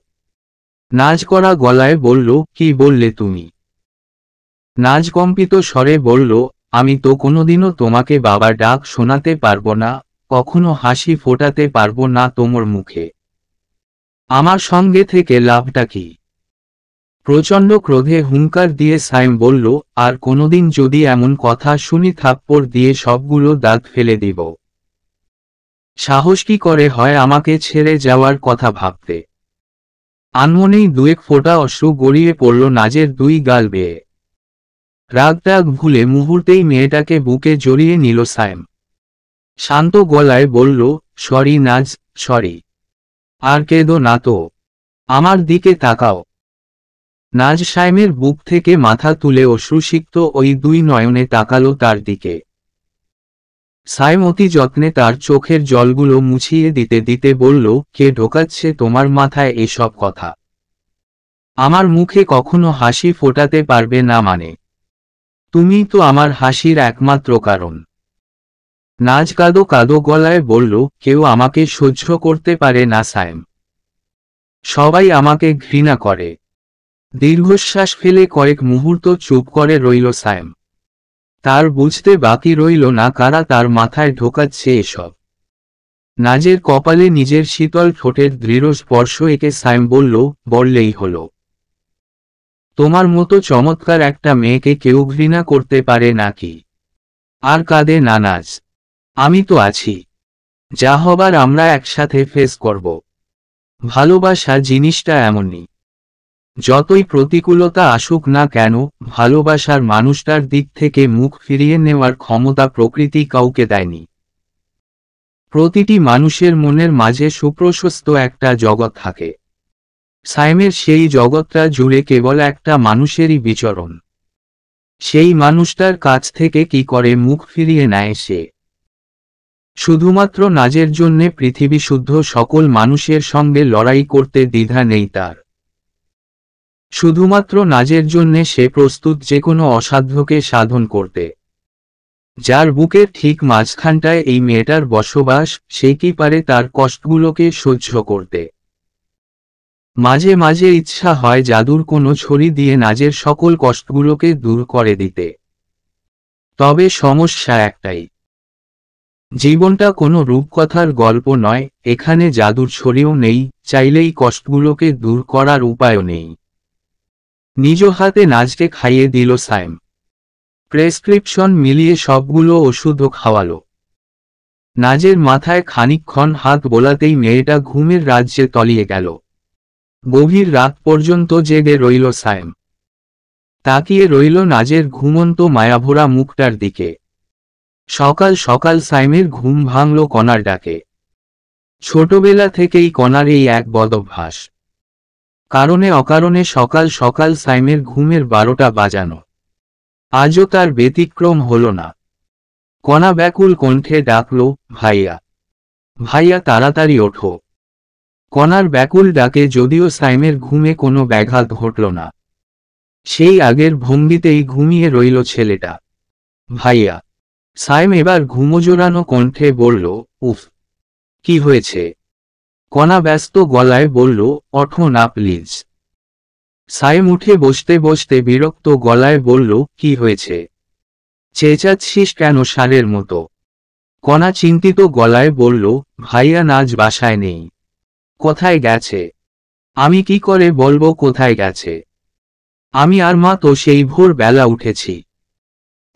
[SPEAKER 1] নাজ করা গলায় বলল, কি বললে তুমি? নাজ কম্পিত স্বরে বলল, আমি তো কোনোদিনও তোমাকে বাবা ডাক শোনাতে পারবো না, কখনো হাসি ফোটাতে পারবো না তোমার মুখে। আমার সঙ্গে থেকে লাভটা কি? প্রচণ্ড ক্রোধে হুঙ্কার দিয়ে সাইম বলল, আর কোনোদিন যদি এমন কথা শুনি থাপ্পড় দিয়ে সবগুলো দাঁত ফেলে দিব। সাহস কি করে হয় আমাকে ছেড়ে যাওয়ার কথা ভাবতে? আনমনেই দুয়েক ফোঁটা অশ্রু গড়িয়ে পড়ল নাজের দুই গাল বেয়ে। রাগটাগ ভুলে মুহূর্তেই মেয়েটাকে বুকে জড়িয়ে নিল সাইম। শান্ত গলায় বলল, সরি নাজ, সরি। আর কেঁদো না তো। আমার দিকে তাকাও। নাজ সাইমের বুক থেকে মাথা তুলে অশ্রুসিক্ত ওই দুই নয়নে তাকালো তার দিকে। সাইম অতি যত্নে তার চোখের জলগুলো মুছিয়ে দিতে দিতে বলল, কে ঢোকাচ্ছে তোমার মাথায় এসব কথা? আমার মুখে কখনো হাসি ফোটাতে পারবে না মানে? তুমিই তো আমার হাসির একমাত্র কারণ। নাজ কাঁদো কাঁদো গলায় বলল, কেউ আমাকে সহ্য করতে পারে না সাইম। সবাই আমাকে ঘৃণা করে। দীর্ঘশ্বাস ফেলে কয়েক মুহূর্ত চুপ করে রইল সাইম। তার বুঝতে বাকি রইল না কারা তার মাথায় ঢোকাচ্ছে এসব। নাজের কপালে নিজের শীতল ঠোঁটের দৃঢ় স্পর্শ এঁকে সাইম বলল, বললেই হলো। তোমার মতো চমৎকার একটা মেয়েকে কেউ ঘৃণা করতে পারে নাকি? আর কাঁদে না নাজ। আমি তো আছি। যা হবার আমরা একসাথে ফেস করব। ভালোবাসা জিনিসটা এমনই। যতই প্রতিকূলতা আসুক না কেন, ভালোবাসার মানুষটার দিক থেকে মুখ ফিরিয়ে নেওয়ার ক্ষমতা প্রকৃতি কাউকে দেয়নি। প্রতিটি মানুষের মনের মাঝে সুপ্রশস্ত একটা জগৎ থাকে। সাইমের সেই জগৎটা জুড়ে কেবল একটা মানুষেরই বিচরণ। সেই মানুষটার কাছ থেকে কি করে মুখ ফিরিয়ে নেয় সে? শুধুমাত্র নাজের জন্যে পৃথিবী শুদ্ধ সকল মানুষের সঙ্গে লড়াই করতে দ্বিধা নেই তার। শুধুমাত্র নাজের জন্যে সে প্রস্তুত যে কোনো অসাধ্যকে সাধন করতে। যার বুকের ঠিক মাঝখানটায় এই মেয়েটার বসবাস, সে কি পারে তার কষ্টগুলোকে সহ্য করতে। মাঝে মাঝে ইচ্ছা হয় জাদুর কোনো ছড়ি দিয়ে নাজের সকল কষ্টগুলোকে দূর করে দিতে। তবে সমস্যা একটাই। জীবনটা কোনো রূপকথার গল্প নয়, এখানে জাদুর ছড়িও নেই, চাইলেই কষ্টগুলোকে দূর করার উপায়ও নেই। নিজ হাতে নাজকে খাইয়ে দিল সাইম। প্রেসক্রিপশন মিলিয়ে সবগুলো ওষুধও খাওয়ালো। নাজের মাথায় খানিকক্ষণ হাত বোলাতেই মেয়েটা ঘুমের রাজ্যে তলিয়ে গেল। গভীর রাত পর্যন্ত জেগে রইল সায়েম। তাকিয়ে রইল নাজের ঘুমন্ত মায়াভরা মুখটার দিকে। সকাল সকাল সাইমের ঘুম ভাঙল কণার ডাকে। ছোটবেলা থেকেই কণার এই এক বদভ্যাস। কারণে অকারণে সকাল সকাল সাইমের ঘুমের 12টা বাজানো। আজও তার ব্যতিক্রম হল না। কণা ব্যাকুল কণ্ঠে ডাকল, ভাইয়া, ভাইয়া তাড়াতাড়ি ওঠো। কণার ব্যাকুল ডাকে যদিও সাইমের ঘুমে কোনো ব্যাঘাত ঘটল না। সেই আগের ভঙ্গিতেই ঘুমিয়ে রইল ছেলেটা। ভাইয়া। সাইম এবার ঘুমোজোরানো কণ্ঠে বলল, উফ, কি হয়েছে? কণা ব্যস্ত গলায় বলল, ওঠো না প্লিজ। সাইম উঠে বসতে বসতে বিরক্ত গলায় বলল, কি হয়েছে? চেঁচাচ্ছিস কেন ষাঁড়ের মতো? কণা চিন্তিত গলায় বলল, ভাইয়া নাজ বাসায় নেই। কোথায় গেছে? আমি কি করে বলবো কোথায় গেছে? আমি আর মা তো সেই ভোর বেলা উঠেছি।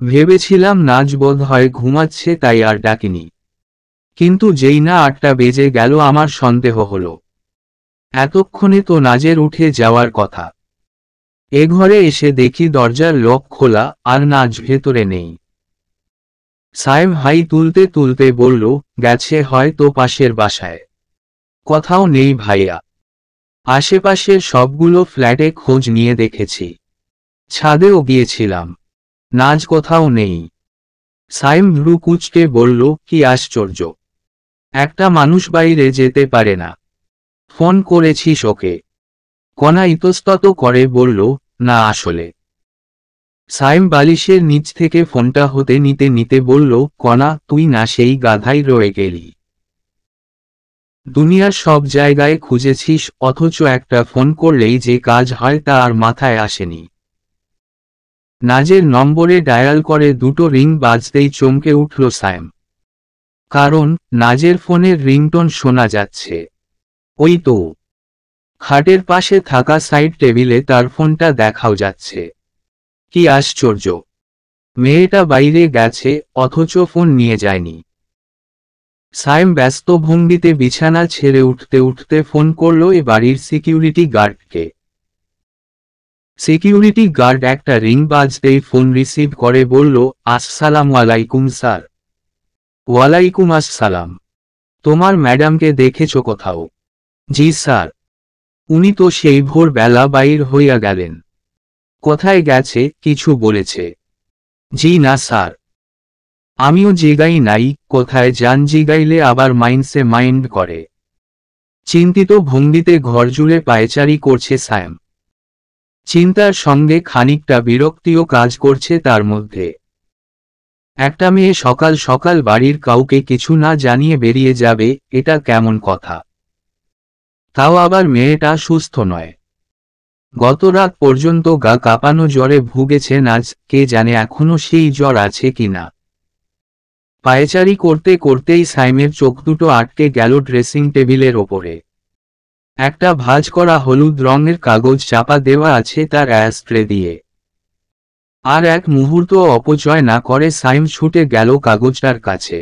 [SPEAKER 1] ভেবেছিলাম নাজ বোধ হয় ঘুমাচ্ছে তাই আর ডাকিনি। কিন্তু যেই না 8টা বেজে গেল আমার সন্দেহ হলো। এতক্ষণে তো নাজের উঠে যাওয়ার কথা। এ ঘরে এসে দেখি দরজার লক খোলা আর নাজ ভেতরে নেই। সাইম হাই তুলতে তুলতে বলল, গেছে হয়তো পাশের বাসায়। কোথাও নেই ভাইয়া। আশেপাশের সবগুলো ফ্ল্যাটে খোঁজ নিয়ে দেখেছি। ছাদেও গিয়েছিলাম। নাজ কোথাও নেই। সাইম ভ্রু কুঁচকে বলল, কি আশ্চর্য! একটা মানুষ বাইরে যেতে পারে না। ফোন করেছিস ওকে? কণা ইতস্তত করে বলল, না আসলে। সাইম বালিশের নিচ থেকে ফোনটা হতে নিতে নিতে বলল, কণা তুই না সেই গাধাই রয়ে গেলি। দুনিয়ার সব জায়গায় খুঁজেছিস অথচ একটা ফোন করলেই যে কাজ হয় তা আর মাথায় আসেনি। নাজের নম্বরে ডায়াল করে 2টো রিং বাজতেই চমকে উঠল সাইম। কারণ নাজের ফোনের রিংটোন শোনা যাচ্ছে। ওই তো। খাটের পাশে থাকা সাইড টেবিলে তার ফোনটা দেখাও যাচ্ছে। কি আশ্চর্য! মেয়েটা বাইরে গেছে অথচ ফোন নিয়ে যায়নি। সাইম ব্যস্ত ভঙ্গিতে বিছানা ছেড়ে উঠতে উঠতে ফোন করল এ বাড়ির সিকিউরিটি গার্ডকে। সিকিউরিটি গার্ড একটা রিং বাজতেই ফোন রিসিভ করে বলল, আসসালামু আলাইকুম স্যার। ওয়ালাইকুম আসসালাম। তোমার ম্যাডামকে দেখেছ কোথাও? জি স্যার। উনি তো সেই ভোর বেলা বাইর হইয়া গেলেন। কোথায় গেছে কিছু বলেছে? জি না স্যার। আমিও জিগাই নাই, কোথায় যান জিগাইলে আবার মাইন্ডসে মাইন্ড করে। চিন্তিত ভঙ্গিতে ঘর জুড়ে পায়চারি করছে সাইম। চিন্তার সঙ্গে খানিকটা বিরক্তিও কাজ করছে তার মধ্যে। একটা মেয়ে সকাল সকাল বাড়ির কাউকে কিছু না জানিয়ে বেরিয়ে যাবে, এটা কেমন কথা? তাও আবার মেয়েটা সুস্থ নয়। গত রাত পর্যন্ত গা কাঁপানো জ্বরে ভুগেছে নাজ, কে জানে এখনো সেই জ্বর আছে কিনা। পায়চারি করতে করতেই সাইমের চোখ দুটো আটকে গেল ড্রেসিং টেবিলের ওপরে। একটা ভাঁজ করা হলুদ রঙের কাগজ চাপা দেওয়া আছে তার অ্যাশট্রে দিয়ে। আর এক মুহূর্ত অপচয় না করে সাইম ছুটে গেল কাগজটার কাছে।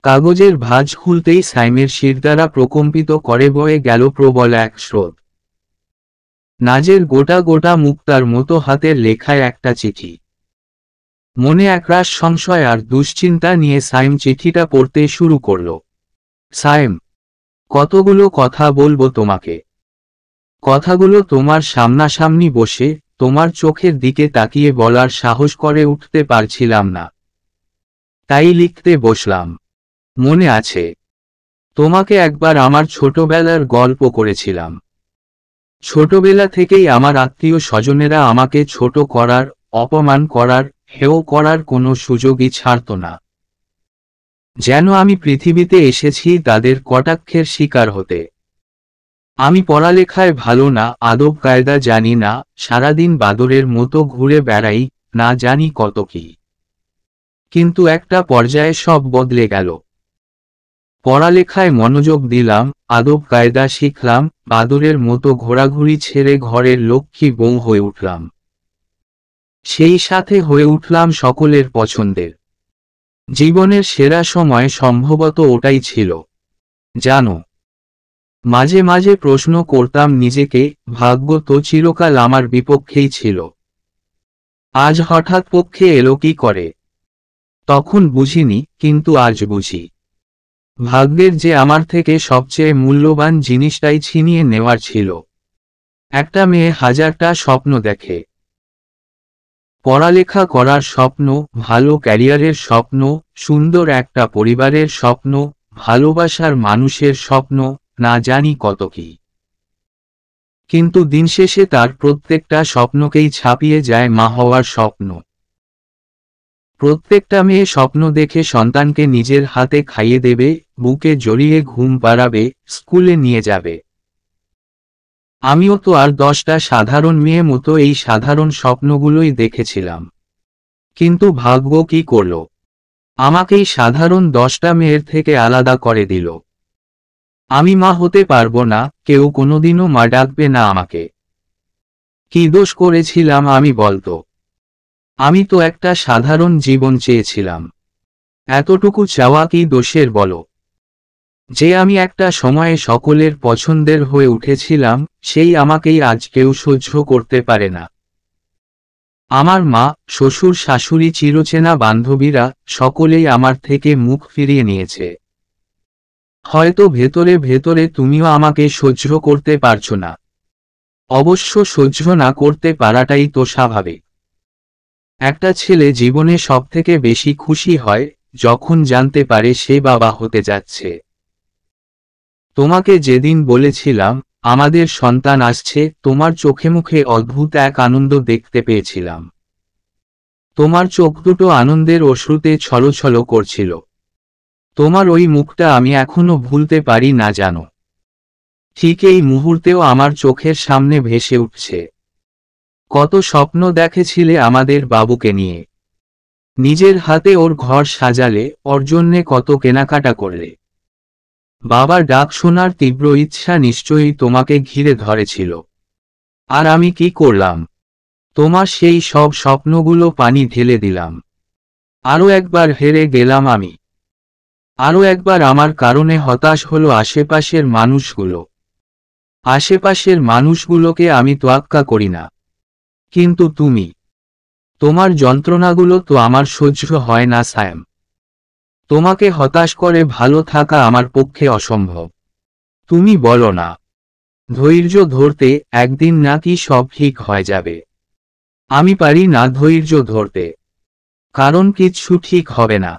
[SPEAKER 1] কাগজের ভাঁজ খুলতেই সাইমের শিরদাঁড়া প্রকম্পিত করে বয়ে গেল প্রবল এক স্রোত। নাজের গোটা গোটা মুখ, তার মতো হাতের লেখায় একটা চিঠি। মনে একরাশ সংশয় আর দুশ্চিন্তা নিয়ে সাইম চিঠিটা পড়তে শুরু করল। সাইম, কতগুলো কথা বলবো তোমাকে। কথাগুলো তোমার সামনাসামনি বসে তোমার চোখের দিকে তাকিয়ে বলার সাহস করে উঠতে পারছিলাম না। তাই লিখতে বসলাম। মনে আছে, তোমাকে একবার আমার ছোটবেলার গল্প করেছিলাম। ছোটবেলা থেকেই আমার আত্মীয় স্বজনেরা আমাকে ছোট করার, অপমান করার, হেয় করার কোনো সুযোগই ছাড়ত না। যেন আমি পৃথিবীতে এসেছি তাদের কটাক্ষের শিকার হতে। আমি পড়ালেখায় ভালো না, আদব কায়দা জানি না, সারাদিন বাদরের মতো ঘুরে বেড়াই, না জানি কত কি। কিন্তু একটা পর্যায়ে সব বদলে গেল। পড়ালেখায় মনোযোগ দিলাম, আদব কায়দা শিখলাম, বাদরের মতো ঘোরাঘুরি ছেড়ে ঘরের লক্ষ্মী বউ হয়ে উঠলাম। সেই সাথে হয়ে উঠলাম সকলের পছন্দের। জীবনের সেরা সময় সম্ভবত ওটাই ছিল। জানো, মাঝে মাঝে প্রশ্ন করতাম নিজেকে, ভাগ্য তো চিরকাল আমার বিপক্ষেই ছিল, আজ হঠাৎ পক্ষে এলো কি করে। তখন বুঝিনি, কিন্তু আজ বুঝি। ভাগ্যের যে আমার থেকে সবচেয়ে মূল্যবান জিনিসটাই ছিনিয়ে নেওয়ার ছিল। একটা মেয়ে হাজারটা স্বপ্ন দেখে, পড়ালেখা করার স্বপ্ন, ভালো ক্যারিয়ারের স্বপ্ন, সুন্দর একটা পরিবারের স্বপ্ন, ভালোবাসার মানুষের স্বপ্ন, না জানি কত কি। কিন্তু দিন শেষে তার প্রত্যেকটা স্বপ্নকেই ছাপিয়ে যায় মা হওয়ার স্বপ্ন। প্রত্যেকটা মেয়ে স্বপ্ন দেখে সন্তানকে নিজের হাতে খাইয়ে দেবে, বুকে জড়িয়ে ঘুম পাড়াবে, স্কুলে নিয়ে যাবে। আমিও তো আর 10টা সাধারণ মেয়ে মতো এই সাধারণ স্বপ্নগুলোই দেখেছিলাম। কিন্তু ভাগ্য কি করল, আমাকেই সাধারণ 10টা মেয়ের থেকে আলাদা করে দিল। আমি মা হতে পারবো না, কেউ কোনোদিনও মা ডাকবে না আমাকে। কি দোষ করেছিলাম আমি বলতো? আমি তো একটা সাধারণ জীবন চেয়েছিলাম। এতটুকু চাওয়া কি দোষের বলো? যে আমি একটা সময়ে সকলের পছন্দের হয়ে উঠেছিলাম, সেই আমাকেই আজ কেউ সহ্য করতে পারে না। আমার মা, শ্বশুর, শাশুড়ি, চিরচেনা বান্ধবীরা সকলেই আমার থেকে মুখ ফিরিয়ে নিয়েছে। হয়তো ভেতরে ভেতরে তুমিও আমাকে সহ্য করতে পারছো না। অবশ্য সহ্য না করতে পারাটাই তো স্বাভাবিক। একটা ছেলে জীবনে সবথেকে বেশি খুশি হয় যখন জানতে পারে সে বাবা হতে যাচ্ছে। তোমাকে যেদিন বলেছিলাম আমাদের সন্তান আসছে, তোমার চোখে মুখে অদ্ভুত এক আনন্দ দেখতে পেয়েছিলাম। তোমার চোখ দুটো আনন্দের অশ্রুতে ছলছল করছিল। তোমার ওই মুখটা আমি এখনো ভুলতে পারি না জানো। ঠিক এই মুহূর্তেও আমার চোখের সামনে ভেসে উঠছে। কত স্বপ্ন দেখেছিলে আমাদের বাবুকে নিয়ে। নিজের হাতে ওর ঘর সাজালে, ওর জন্যে কত কেনাকাটা করলে। বাবার ডাক শোনার তীব্র ইচ্ছা নিশ্চয়ই তোমাকে ঘিরে ধরেছিল। আর আমি কি করলাম? তোমার সেই সব স্বপ্নগুলো পানি ঢেলে দিলাম। আরও একবার হেরে গেলাম আমি। আরও একবার আমার কারণে হতাশ হলো আশেপাশের মানুষগুলো। আশেপাশের মানুষগুলোকে আমি তোয়াক্কা করি না। কিন্তু তুমি, তোমার যন্ত্রণাগুলো তো আমার সহ্য হয় না সায়াম। তোমাকে হতাশ করে ভালো থাকা আমার পক্ষে অসম্ভব। তুমি বলো না, ধৈর্য ধরতে, একদিন নাকি সব ঠিক হয়ে যাবে। আমি পারি না ধৈর্য ধরতে, কারণ কিচ্ছু ঠিক হবে না।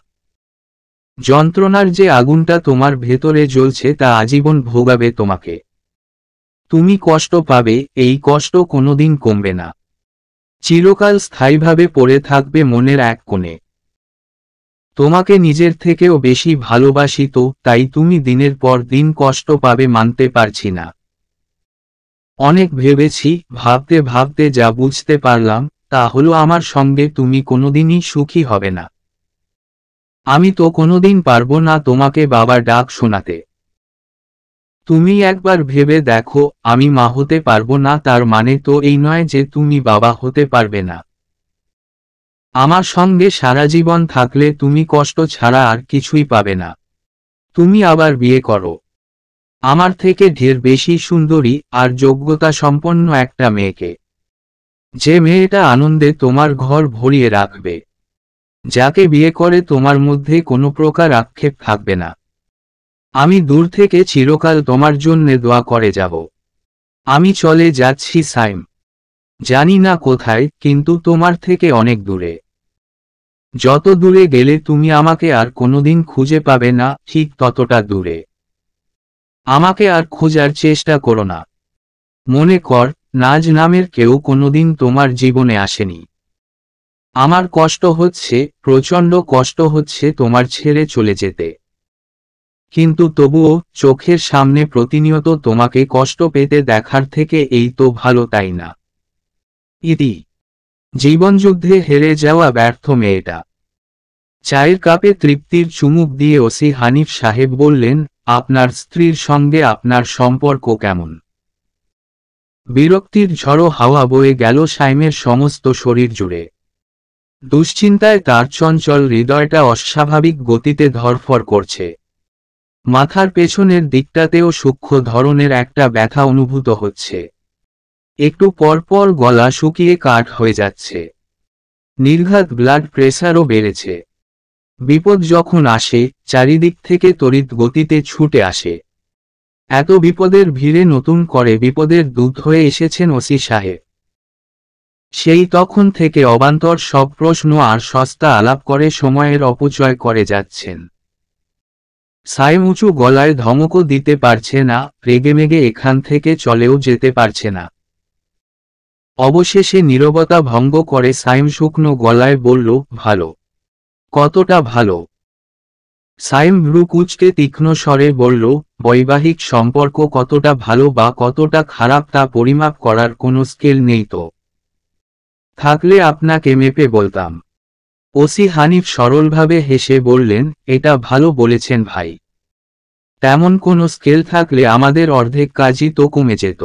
[SPEAKER 1] যন্ত্রণার যে আগুনটা তোমার ভেতরে জ্বলছে তা আজীবন ভোগাবে তোমাকে। তুমি কষ্ট পাবে, এই কষ্ট কোনোদিন কমবে না। চিরকাল স্থায়ীভাবে পড়ে থাকবে মনের এক কোণে। তোমাকে নিজের থেকেও বেশি ভালোবাসি তো, তাই তুমি দিনের পর দিন কষ্ট পাবে মানতে পারছি না। অনেক ভেবেছি, ভাবতে ভাবতে যা বুঝতে পারলাম তা হলো আমার সঙ্গে তুমি কোনোদিনই সুখী হবে না। আমি তো কোনোদিন পারবো না তোমাকে বাবার ডাক শোনাতে। তুমি একবার ভেবে দেখো, আমি মা হতে পারবো না তার মানে তো এই নয় যে তুমি বাবা হতে পারবে না। আমার সঙ্গে সারা জীবন থাকলে তুমি কষ্ট ছাড়া আর কিছুই পাবে না। তুমি আবার বিয়ে করো, আমার থেকে ঢের বেশি সুন্দরী আর যোগ্যতা সম্পন্ন একটা মেয়েকে। যে মেয়েটা আনন্দে তোমার ঘর ভরিয়ে রাখবে। যাকে বিয়ে করে তোমার মধ্যে কোনো প্রকার আক্ষেপ থাকবে না। আমি দূর থেকে চিরকাল তোমার জন্যে দোয়া করে যাব। আমি চলে যাচ্ছি সাইম। জানি না কোথায়, কিন্তু তোমার থেকে অনেক দূরে। যত দূরে গেলে তুমি আমাকে আর কোনোদিন খুঁজে পাবে না, ঠিক ততটা দূরে। আমাকে আর খোঁজার চেষ্টা করো না। মনে কর, নাজ নামের কেউ কোনোদিন তোমার জীবনে আসেনি। আমার কষ্ট হচ্ছে, প্রচণ্ড কষ্ট হচ্ছে তোমার ছেড়ে চলে যেতে। কিন্তু তবুও চোখের সামনে প্রতিনিয়ত তোমাকে কষ্ট পেতে দেখার থেকে এই তো ভালো, তাই না? ইতি। জীবনযুদ্ধে হেরে যাওয়া ব্যর্থ মেয়েটা। চায়ের কাপে তৃপ্তির চুমুক দিয়ে ওসি হানিফ সাহেব বললেন, আপনার স্ত্রীর সঙ্গে আপনার সম্পর্ক কেমন? বিরক্তির ঝড়ো হাওয়া বয়ে গেল সাইমের সমস্ত শরীর জুড়ে। দুশ্চিন্তায় তার চঞ্চল হৃদয়টা অস্বাভাবিক গতিতে ধড়ফড় করছে। মাথার পেছনের দিকটাতেও সূক্ষ্ম ধরনের একটা ব্যথা অনুভূত হচ্ছে। একটু পর পর গলা শুকিয়ে কাঠ হয়ে যাচ্ছে। নির্ঘাত ব্লাড প্রেসারও বেড়েছে। বিপদ যখন আসে, চারিদিক থেকে তড়িৎ গতিতে ছুটে আসে। এত বিপদের ভিড়ে নতুন করে বিপদের দূত হয়ে এসেছেন ওসি সাহেব। সেই তখন থেকে অবান্তর সব প্রশ্ন আর সস্তা আলাপ করে সময়ের অপচয় করে যাচ্ছেন। সাইম উঁচু গলায় ধমকও দিতে পারছে না, রেগেমেগে এখান থেকে চলেও যেতে পারছে না। অবশেষে নীরবতা ভঙ্গ করে সাইম শুকনো গলায় বলল, ভালো। কতটা ভালো? সাইম ভ্রু কুঁচকে তীক্ষ্ণ স্বরে বলল, বৈবাহিক সম্পর্ক কতটা ভালো বা কতটা খারাপ তা পরিমাপ করার কোনো স্কেল নেই তো। থাকলে আপনাকে মেপে বলতাম। ওসি হানিফ সরলভাবে হেসে বললেন, এটা ভালো বলেছেন ভাই। তেমন কোনো স্কেল থাকলে আমাদের অর্ধেক কাজই তো কমে যেত।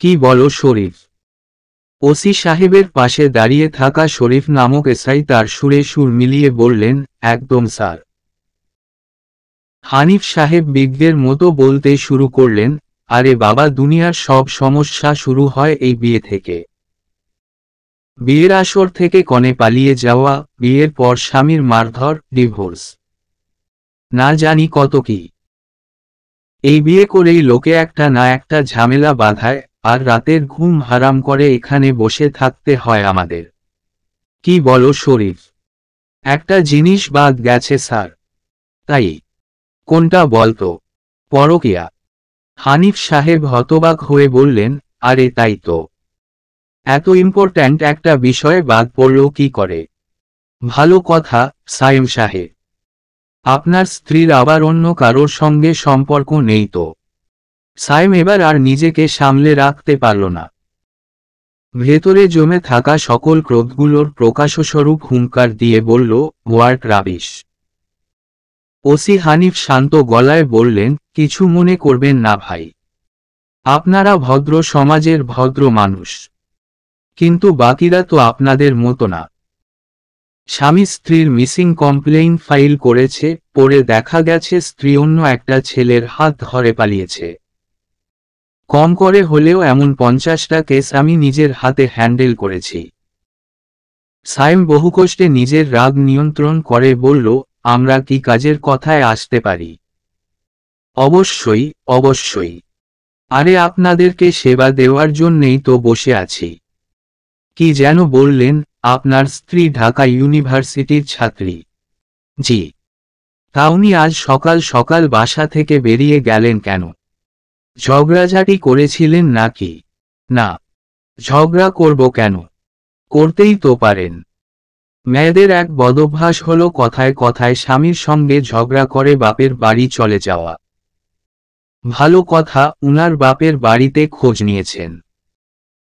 [SPEAKER 1] কি বলো শরীফ? ওসি সাহেবের পাশে দাঁড়িয়ে থাকা শরীফ নামক এসআই তার সুরে সুর মিলিয়ে বললেন, একদম স্যার। হানিফ সাহেব বিজ্ঞের মতো বলতে শুরু করলেন, আরে বাবা, দুনিয়ার সব সমস্যা শুরু হয় এই বিয়ে থেকে। বিয়ের আসর থেকে কনে পালিয়ে যাওয়া, বিয়ের পর স্বামীর মারধর, ডিভোর্স, না জানি কত কি। এই বিয়ে করেই লোকে একটা না একটা ঝামেলা বাঁধায়, আর রাতের ঘুম হারাম করে এখানে বসে থাকতে হয় আমাদের। কি বলো শরীফ? একটা জিনিস বাদ গেছে স্যার। তাই? কোনটা বলতো? পরকীয়া। হানিফ সাহেব হতবাক হয়ে বললেন, আরে তাই তো। এত ইম্পর্ট্যান্ট একটা বিষয়ে বাদ পড়ল কি করে? ভালো কথা, সাইম সাহেব। আপনার স্ত্রীর আবার অন্য কারোর সঙ্গে সম্পর্ক নেই তো? সাইম এবার আর নিজেকে সামলে রাখতে পারল না। ভেতরে জমে থাকা সকল ক্রোধগুলোর প্রকাশস্বরূপ হুঙ্কার দিয়ে বলল, হোয়াট রাবিশ। ওসি হানিফ শান্ত গলায় বললেন, কিছু মনে করবেন না ভাই। আপনারা ভদ্র সমাজের ভদ্র মানুষ। কিন্তু বাকিরা তো আপনাদের মতো না। স্বামী স্ত্রীর মিসিং কমপ্লেইন ফাইল করেছে, পরে দেখা গেছে স্ত্রী অন্য একটা ছেলের হাত ধরে পালিয়েছে। কম করে হলেও এমন 50টা কেস আমি নিজের হাতে হ্যান্ডেল করেছি। সাইম বহুকষ্টে নিজের রাগ নিয়ন্ত্রণ করে বলল, আমরা কি কাজের কথায় আসতে পারি? অবশ্যই, অবশ্যই। আরে আপনাদেরকে সেবা দেওয়ার জন্যেই তো বসে আছি। কি যেন বললেন, আপনার স্ত্রী ঢাকা ইউনিভার্সিটির ছাত্রী? জি। তা উনি আজ সকাল সকাল বাসা থেকে বেরিয়ে গেলেন কেন? ঝগড়াঝাটি করেছিলেন নাকি? না। ঝগড়া করব কেন? করতেই তো পারেন। মেয়েদের এক বদভ্যাস হলো কথায় কথায় স্বামীর সঙ্গে ঝগড়া করে বাপের বাড়ি চলে যাওয়া। ভালো কথা, উনার বাপের বাড়িতে খোঁজ নিয়েছেন?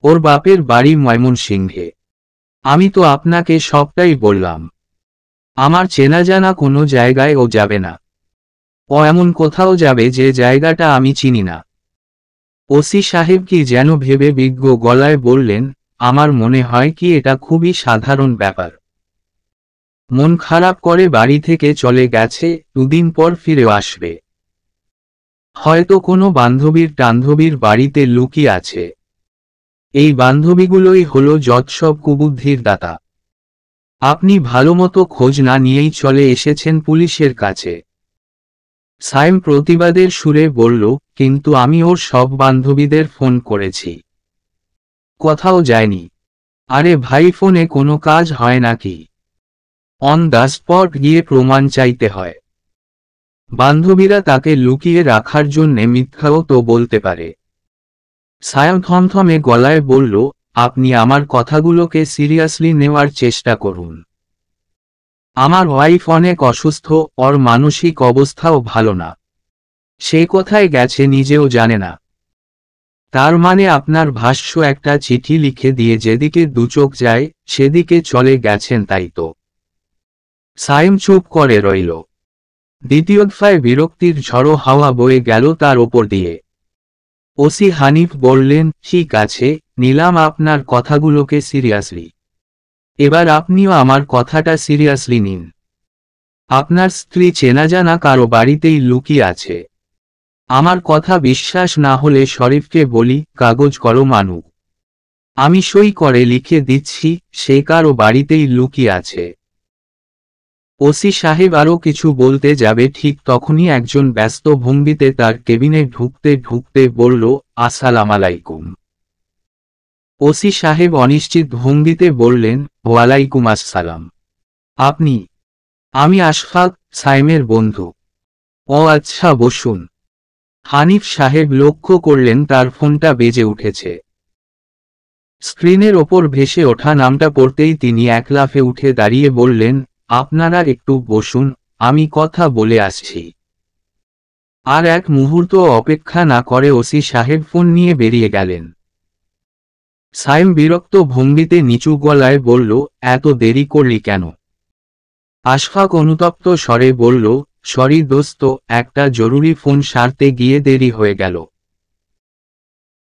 [SPEAKER 1] ওর বাপের বাড়ি ময়মনসিংহে। আমি তো আপনাকে সবটাই বললাম। আমার চেনা জানা কোনো জায়গায় ও যাবে না। ও এমন কোথাও যাবে যে জায়গাটা আমি চিনি না। ওসি সাহেব কি যেন ভেবে বিজ্ঞ গলায় বললেন, আমার মনে হয় কি এটা খুবই সাধারণ ব্যাপার। মন খারাপ করে বাড়ি থেকে চলে গেছে, দুদিন পর ফিরেও আসবে। হয়তো কোনো বান্ধবীর বাড়িতে লুকিয়ে আছে। এই বান্ধবীগুলোই হলো যৎসব কুবুদ্ধির দাতা। আপনি ভালোমতো খোঁজ না নিয়েই চলে এসেছেন পুলিশের কাছে। সাইম প্রতিবাদের সুরে বলল, কিন্তু আমি ওর সব বান্ধবীদের ফোন করেছি। কোথাও যায়নি। আরে ভাই, ফোনে কোনো কাজ হয় নাকি? অন দ্য স্পট গিয়ে প্রমাণ চাইতে হয়। বান্ধবীরা তাকে লুকিয়ে রাখার জন্যে মিথ্যাও তো বলতে পারে। সায়ম থমথমে গলায় বলল, আপনি আমার কথাগুলোকে সিরিয়াসলি নেওয়ার চেষ্টা করুন। আমার ওয়াইফ অনেক অসুস্থ, ওর মানসিক অবস্থাও ভালো না। সে কোথায় গেছে নিজেও জানে না। তার মানে আপনার ভাষ্য একটা চিঠি লিখে দিয়ে যেদিকে দুচোখ যায় সেদিকে চলে গেছেন, তাই তো? সাইম চুপ করে রইল। দ্বিতীয় দফায় বিরক্তির ঝড়ো হাওয়া বয়ে গেল তার ওপর দিয়ে। ওসি হানিফ বললেন, ঠিক আছে, নিলাম আপনার কথাগুলোকে সিরিয়াসলি। এবার আপনিও আমার কথাটা সিরিয়াসলি নিন। আপনার স্ত্রী চেনা জানা কারো বাড়িতেই লুকিয়ে আছে। আমার কথা বিশ্বাস না হলে শরীফকে বলি কাগজ কলম আনুক। আমি সই করে লিখে দিচ্ছি সে কারো বাড়িতেই লুকিয়ে আছে। ওসি সাহেব আরও কিছু বলতে যাবে ঠিক তখনই একজন ব্যস্ত ভঙ্গিতে তার কেবিনে ঢুকতে ঢুকতে বলল, আসসালাম আলাইকুম। ওসি সাহেব অনিশ্চিত ভঙ্গিতে বললেন, ওয়ালাইকুম আসসালাম। আপনি? আমি আশফাক, সাইমের বন্ধু। ও আচ্ছা, বসুন। হানিফ সাহেব লক্ষ্য করলেন তার ফোনটা বেজে উঠেছে। স্ক্রিনের ওপর ভেসে ওঠা নামটা পড়তেই তিনি এক লাফে উঠে দাঁড়িয়ে বললেন, আপনারা একটু বসুন, আমি কথা বলে আসছি। আর এক মুহূর্ত অপেক্ষা না করে ওসি সাহেব ফোন নিয়ে বেরিয়ে গেলেন। সাইম বিরক্ত ভঙ্গিতে নিচু গলায় বলল, এত দেরি করলি কেন? আশফাক অনুতপ্ত স্বরে বলল, সরি দোস্ত, একটা জরুরি ফোন সারতে গিয়ে দেরি হয়ে গেল।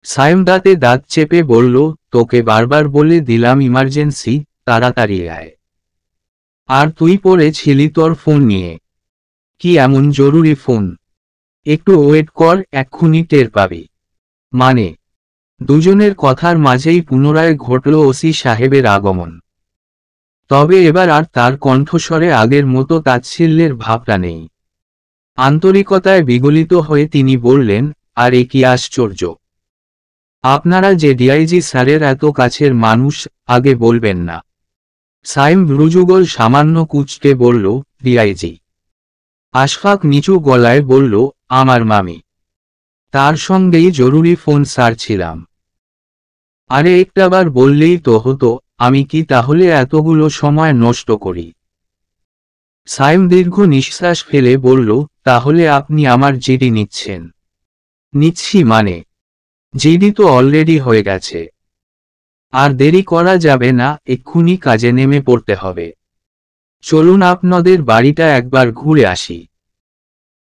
[SPEAKER 1] সাইম দাঁতে দাঁত চেপে বলল, তোকে বারবার বলে দিলাম ইমার্জেন্সি, তাড়াতাড়ি আয়। আর তুই পড়েছিলি তোর ফোন নিয়ে। কি এমন জরুরি ফোন? একটু ওয়েট কর, এক্ষুনি টের পাবি। মানে? দুজনের কথার মাঝেই পুনরায় ঘটল ওসি সাহেবের আগমন। তবে এবার আর তার কণ্ঠস্বরে আগের মতো তাচ্ছিল্যের ভাবটা নেই। আন্তরিকতায় বিগলিত হয়ে তিনি বললেন, আর এ কি আশ্চর্য! আপনারা যে ডিআইজি স্যারের এত কাছের মানুষ, আগে বলবেন না? সাইম ভ্রুযুগল সামান্য কুঁচকে বলল, ডিআইজি? আশফাক নিচু গলায় বলল, আমার মামি। তার সঙ্গেই জরুরি ফোন সারছিলাম। আরে একটাবার বললেই তো হতো, আমি কি তাহলে এতগুলো সময় নষ্ট করি? সাইম দীর্ঘ নিঃশ্বাস ফেলে বলল, তাহলে আপনি আমার জিডি নিচ্ছেন? নিচ্ছি মানে? জিডি তো অলরেডি হয়ে গেছে। আর দেরি করা যাবে না, এক্ষুনি কাজে নেমে পড়তে হবে। চলুন আপনাদের বাড়িটা একবার ঘুরে আসি।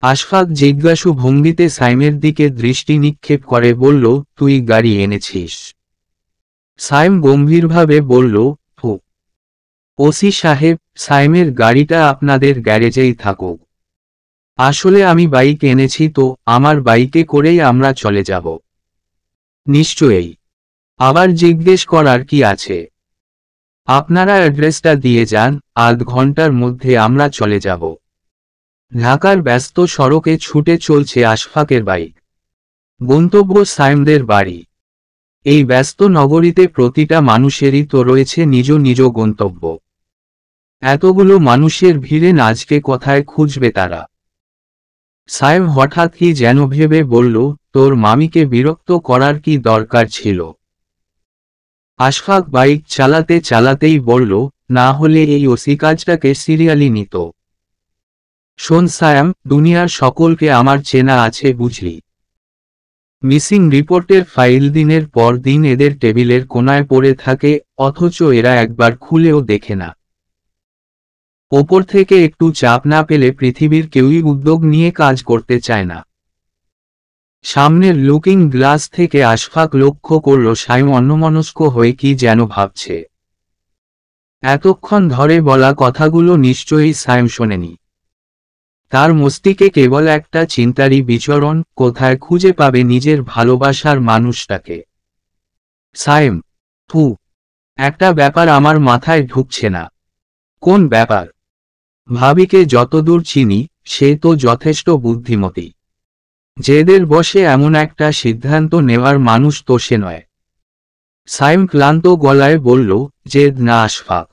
[SPEAKER 1] আশফাক জিজ্ঞাসু ভঙ্গিতে সাইমের দিকে দৃষ্টি নিক্ষেপ করে বলল, তুই গাড়ি এনেছিস? সাইম গম্ভীরভাবে বলল, হু। ওসি সাহেব, সাইমের গাড়িটা আপনাদের গ্যারেজেই থাকুক। আসলে আমি বাইক এনেছি তো, আমার বাইকে করেই আমরা চলে যাব। নিশ্চয়ই। আবার জিজ্ঞেস করার কি আছে? আপনারা অ্যাড্রেসটা দিয়ে যান, আধ ঘন্টার মধ্যে আমরা চলে যাব। ঢাকার ব্যস্ত সড়কে ছুটে চলছে আশফাকের বাইক। গন্তব্য সাইমদের বাড়ি। এই ব্যস্ত নগরীতে প্রতিটা মানুষেরই তো রয়েছে নিজ নিজ গন্তব্য। এতগুলো মানুষের ভিড়ে আজকে কোথায় খুঁজবে তারা? সাইম হঠাৎ কি যেন ভেবে বলল, তোর মামিকে বিরক্ত করার কি দরকার ছিল? আশফাক বাইক চালাতে চালাতেই বলল, না হলে এই ওসি কাজটাকে সিরিয়ালি নিত। শোন সায়াম, দুনিয়ার সকলকে আমার চেনা আছে বুঝলি। মিসিং রিপোর্টের ফাইল দিনের পর দিন এদের টেবিলের কোনায় পড়ে থাকে, অথচ এরা একবার খুলেও দেখে না। ওপর থেকে একটু চাপ না পেলে পৃথিবীর কেউই উদ্যোগ নিয়ে কাজ করতে চায় না। সামনের লুকিং গ্লাস থেকে আশফাক লক্ষ্য করল সাইম অন্যমনস্ক হয়ে কি যেন ভাবছে। এতক্ষণ ধরে বলা কথাগুলো নিশ্চয়ই সাইম শোনেনি। তার মস্তিষ্কে কেবল একটা চিন্তারই বিচরণ, কোথায় খুঁজে পাবে নিজের ভালোবাসার মানুষটাকে। সাইম, থু, একটা ব্যাপার আমার মাথায় ঢুকছে না। কোন ব্যাপার? ভাবিকে যতদূর চিনি, সে তো যথেষ্ট বুদ্ধিমতী। জেদের বসে এমন একটা সিদ্ধান্ত নেওয়ার মানুষ তো সে নয়। সাইম ক্লান্ত গলায় বলল, জেদ না আশফাক।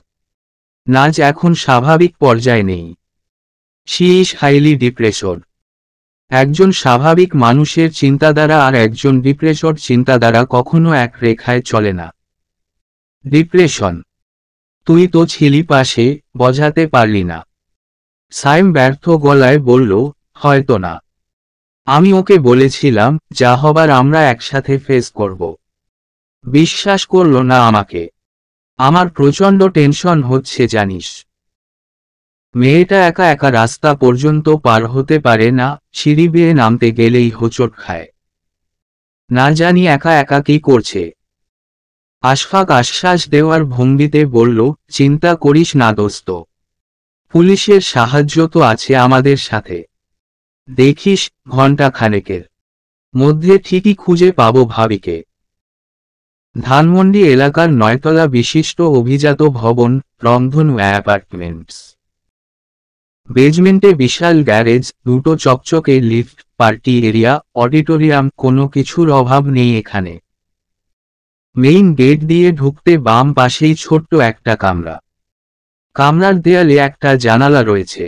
[SPEAKER 1] নাজ এখন স্বাভাবিক পর্যায়ে নেই। She is highly depressed. একজন স্বাভাবিক মানুষের চিন্তাধারা আর একজন ডিপ্রেসড চিন্তাধারা কখনো এক রেখায় চলে না। ডিপ্রেশন? তুই তো ছিলি পাশে, বোঝাতে পারলি না। সাইম ব্যর্থ গলায় বলল, হয়তো না। আমি ওকে বলেছিলাম, যা হবার আমরা একসাথে ফেস করব। বিশ্বাস করল না আমাকে। আমার প্রচণ্ড টেনশন হচ্ছে জানিস। মেয়েটা একা একা রাস্তা পর্যন্ত পার হতে পারে না, সিঁড়ি বেয়ে নামতে গেলেই হোঁচট খায়। না জানি একা একা কি করছে। আশফাক আশ্বাস দেওয়ার ভঙ্গিতে বলল, চিন্তা করিস না দোস্ত, পুলিশের সাহায্য তো আছে আমাদের সাথে। দেখিস ঘণ্টা খানেকের মধ্যে ঠিকই খুঁজে পাবো ভাবিকে। ধানমন্ডি এলাকার 9 তলা বিশিষ্ট অভিজাত ভবন রংধনু অ্যাপার্টমেন্টস। বেজমেন্টে বিশাল গ্যারেজ, দুটো চকচকে লিফট, পার্টি এরিয়া, অডিটোরিয়াম, কোনো কিছুর অভাব নেই এখানে। মেইন গেট দিয়ে ঢুকতে বাম পাশেই ছোট্ট একটা কামরা। কামরার দেয়ালে একটা জানালা রয়েছে।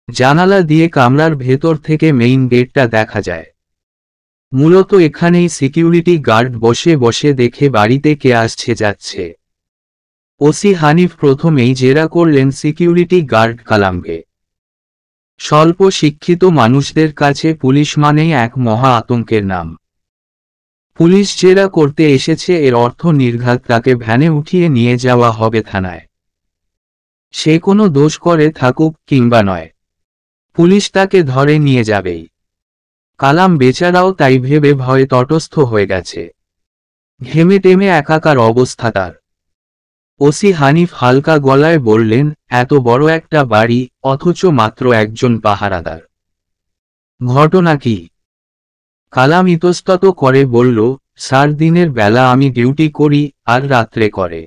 [SPEAKER 1] জানালা দিয়ে কামরার ভেতর থেকে মেইন গেটটা দেখা যায়। মূলত এখানেই সিকিউরিটি গার্ড বসে বসে দেখে বাড়িতে কে আসছে যাচ্ছে। ওসি হানিফ প্রথমেই জেরা করলেন সিকিউরিটি গার্ড কালামকে। স্বল্প শিক্ষিত মানুষদের কাছে পুলিশ মানেই এক মহা আতঙ্কের নাম। পুলিশ জেরা করতে এসেছে এর অর্থ নির্ঘাত তাকে ভ্যানে উঠিয়ে নিয়ে যাওয়া হবে থানায়। সে কোনো দোষ করে থাকুক কিংবা নয়, পুলিশ তাকে ধরে নিয়ে যাবেই। কালাম বেচারাও তাই ভেবে ভয়ে তটস্থ হয়ে গেছে। ঘেমে টেমে একাকার অবস্থা তার। ওসি হানিফ হালকা গলায় বললেন, এত বড় একটা বাড়ি, অথচ মাত্র একজন পাহারাদার, ঘটনা কি? কালাম ইতস্তত করে বলল, স্যার দিনের বেলা আমি ডিউটি করি, আর রাত্রে করে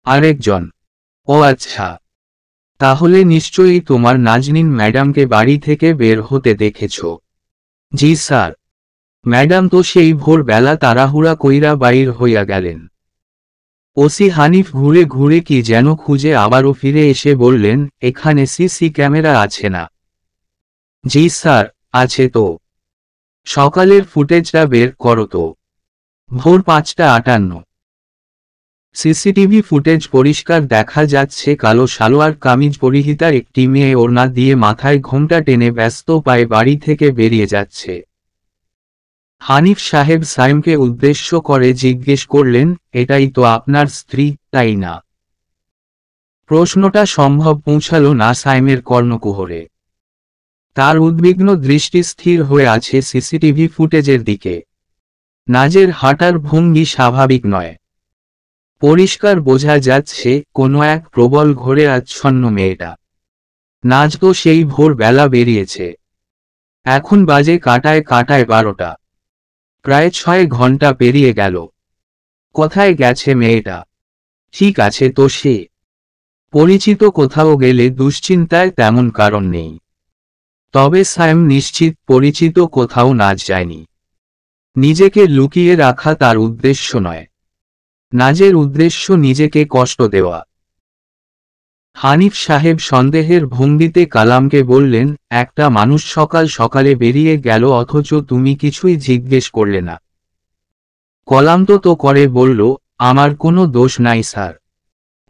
[SPEAKER 1] আরেকজন। ও আচ্ছা, তাহলে নিশ্চয়ই তোমার নাজনীন ম্যাডামকে বাড়ি থেকে বের হতে দেখেছ? জি স্যার, ম্যাডাম তো সেই ভোরবেলা তাড়াহুড়া কইরা বাইর হইয়া গেলেন। ওসি হানিফ ঘুরে ঘুরে কি যেন খুঁজে আবারও ফিরে এসে বললেন, এখানে সিসি ক্যামেরা আছে না? জি স্যার, আছে তো। সকালের ফুটেজটা বের করো তো। ভোর 5:58। সিসিটিভি ফুটেজ পরিষ্কার দেখা যাচ্ছে কালো সালোয়ার কামিজ পরিহিতা একটি মেয়ে ওড়না দিয়ে মাথায় ঘোমটা টেনে ব্যস্ত পায়ে বাড়ি থেকে বেরিয়ে যাচ্ছে। হানিফ সাহেব সাইমকে উদ্দেশ্য করে জিজ্ঞেস করলেন, এটাই তো আপনার স্ত্রী, তাই না? প্রশ্নটা সম্ভব পৌঁছালো না সাইমের কর্ণকুহরে। তার উদ্বিগ্ন দৃষ্টি স্থির হয়ে আছে সিসিটিভি ফুটেজের দিকে। নাজের হাঁটার ভঙ্গি স্বাভাবিক নয়। পরিষ্কার বোঝা যাচ্ছে কোনো এক প্রবল ঘোরে আচ্ছন্ন মেয়েটা। নাজ তো সেই ভোর বেলা বেরিয়েছে। এখন বাজে কাটায় কাটায় 12টা। প্রায় 6 ঘন্টা পেরিয়ে গেল। কোথায় গেছে মেয়েটা? ঠিক আছে তো সে পরিচিত কোথাও গেলে দুশ্চিন্তায় তেমন কারণ নেই। তবে সাইম নিশ্চিত পরিচিত কোথাও নাজ যায়নি। নিজেকে লুকিয়ে রাখা তার উদ্দেশ্য নয়। নাজের উদ্দেশ্য নিজেকে কষ্ট দেওয়া। হানিফ সাহেব সন্দেহের ভঙ্গিতে কালামকে বললেন, একটা মানুষ সকাল সকালে বেরিয়ে গেল অথচ তুমি কিছুই জিজ্ঞেস করলে না। কলাম তো করে বলল, আমার কোনো দোষ নাই স্যার।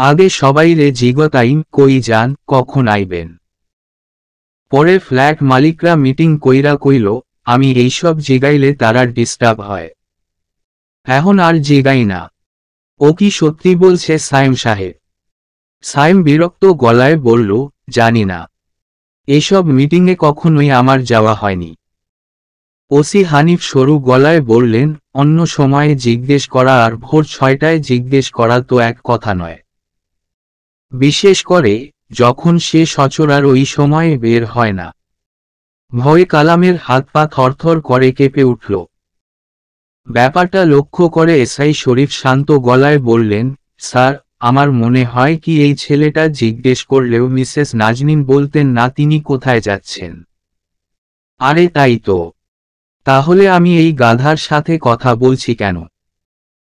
[SPEAKER 1] আগে সবাইরে জিগতাইম কই যান, কখন আইবেন। পরে ফ্ল্যাট মালিকরা মিটিং কইরা কইল, আমি এইসব জিগাইলে তারা ডিস্টার্ব হয়। এখন আর জিগাই না। ও কি সত্যি বলছে সাইম সাহেব? সাইম বিরক্ত গলায় বলল, জানি না, এসব মিটিংয়ে কখনোই আমার যাওয়া হয়নি। ওসি হানিফ সরু গলায় বললেন, অন্য সময়ে জিজ্ঞেস করা আর ভোর 6টায় জিজ্ঞেস করা তো এক কথা নয়। বিশেষ করে যখন সে সচরার ওই সময়ে বের হয় না। ভয়ে কালামের হাত পা থরথর করে কেঁপে উঠল। ব্যাপারটা লক্ষ্য করে এসআই শরীফ শান্ত গলায় বললেন, স্যার, আমার মনে হয় কি এই ছেলেটা জিজ্ঞেস করলেও মিসেস নাজনীন বলতেন না তিনি কোথায় যাচ্ছেন। আরে তাই তো। তাহলে আমি এই গাধার সাথে কথা বলছি কেন?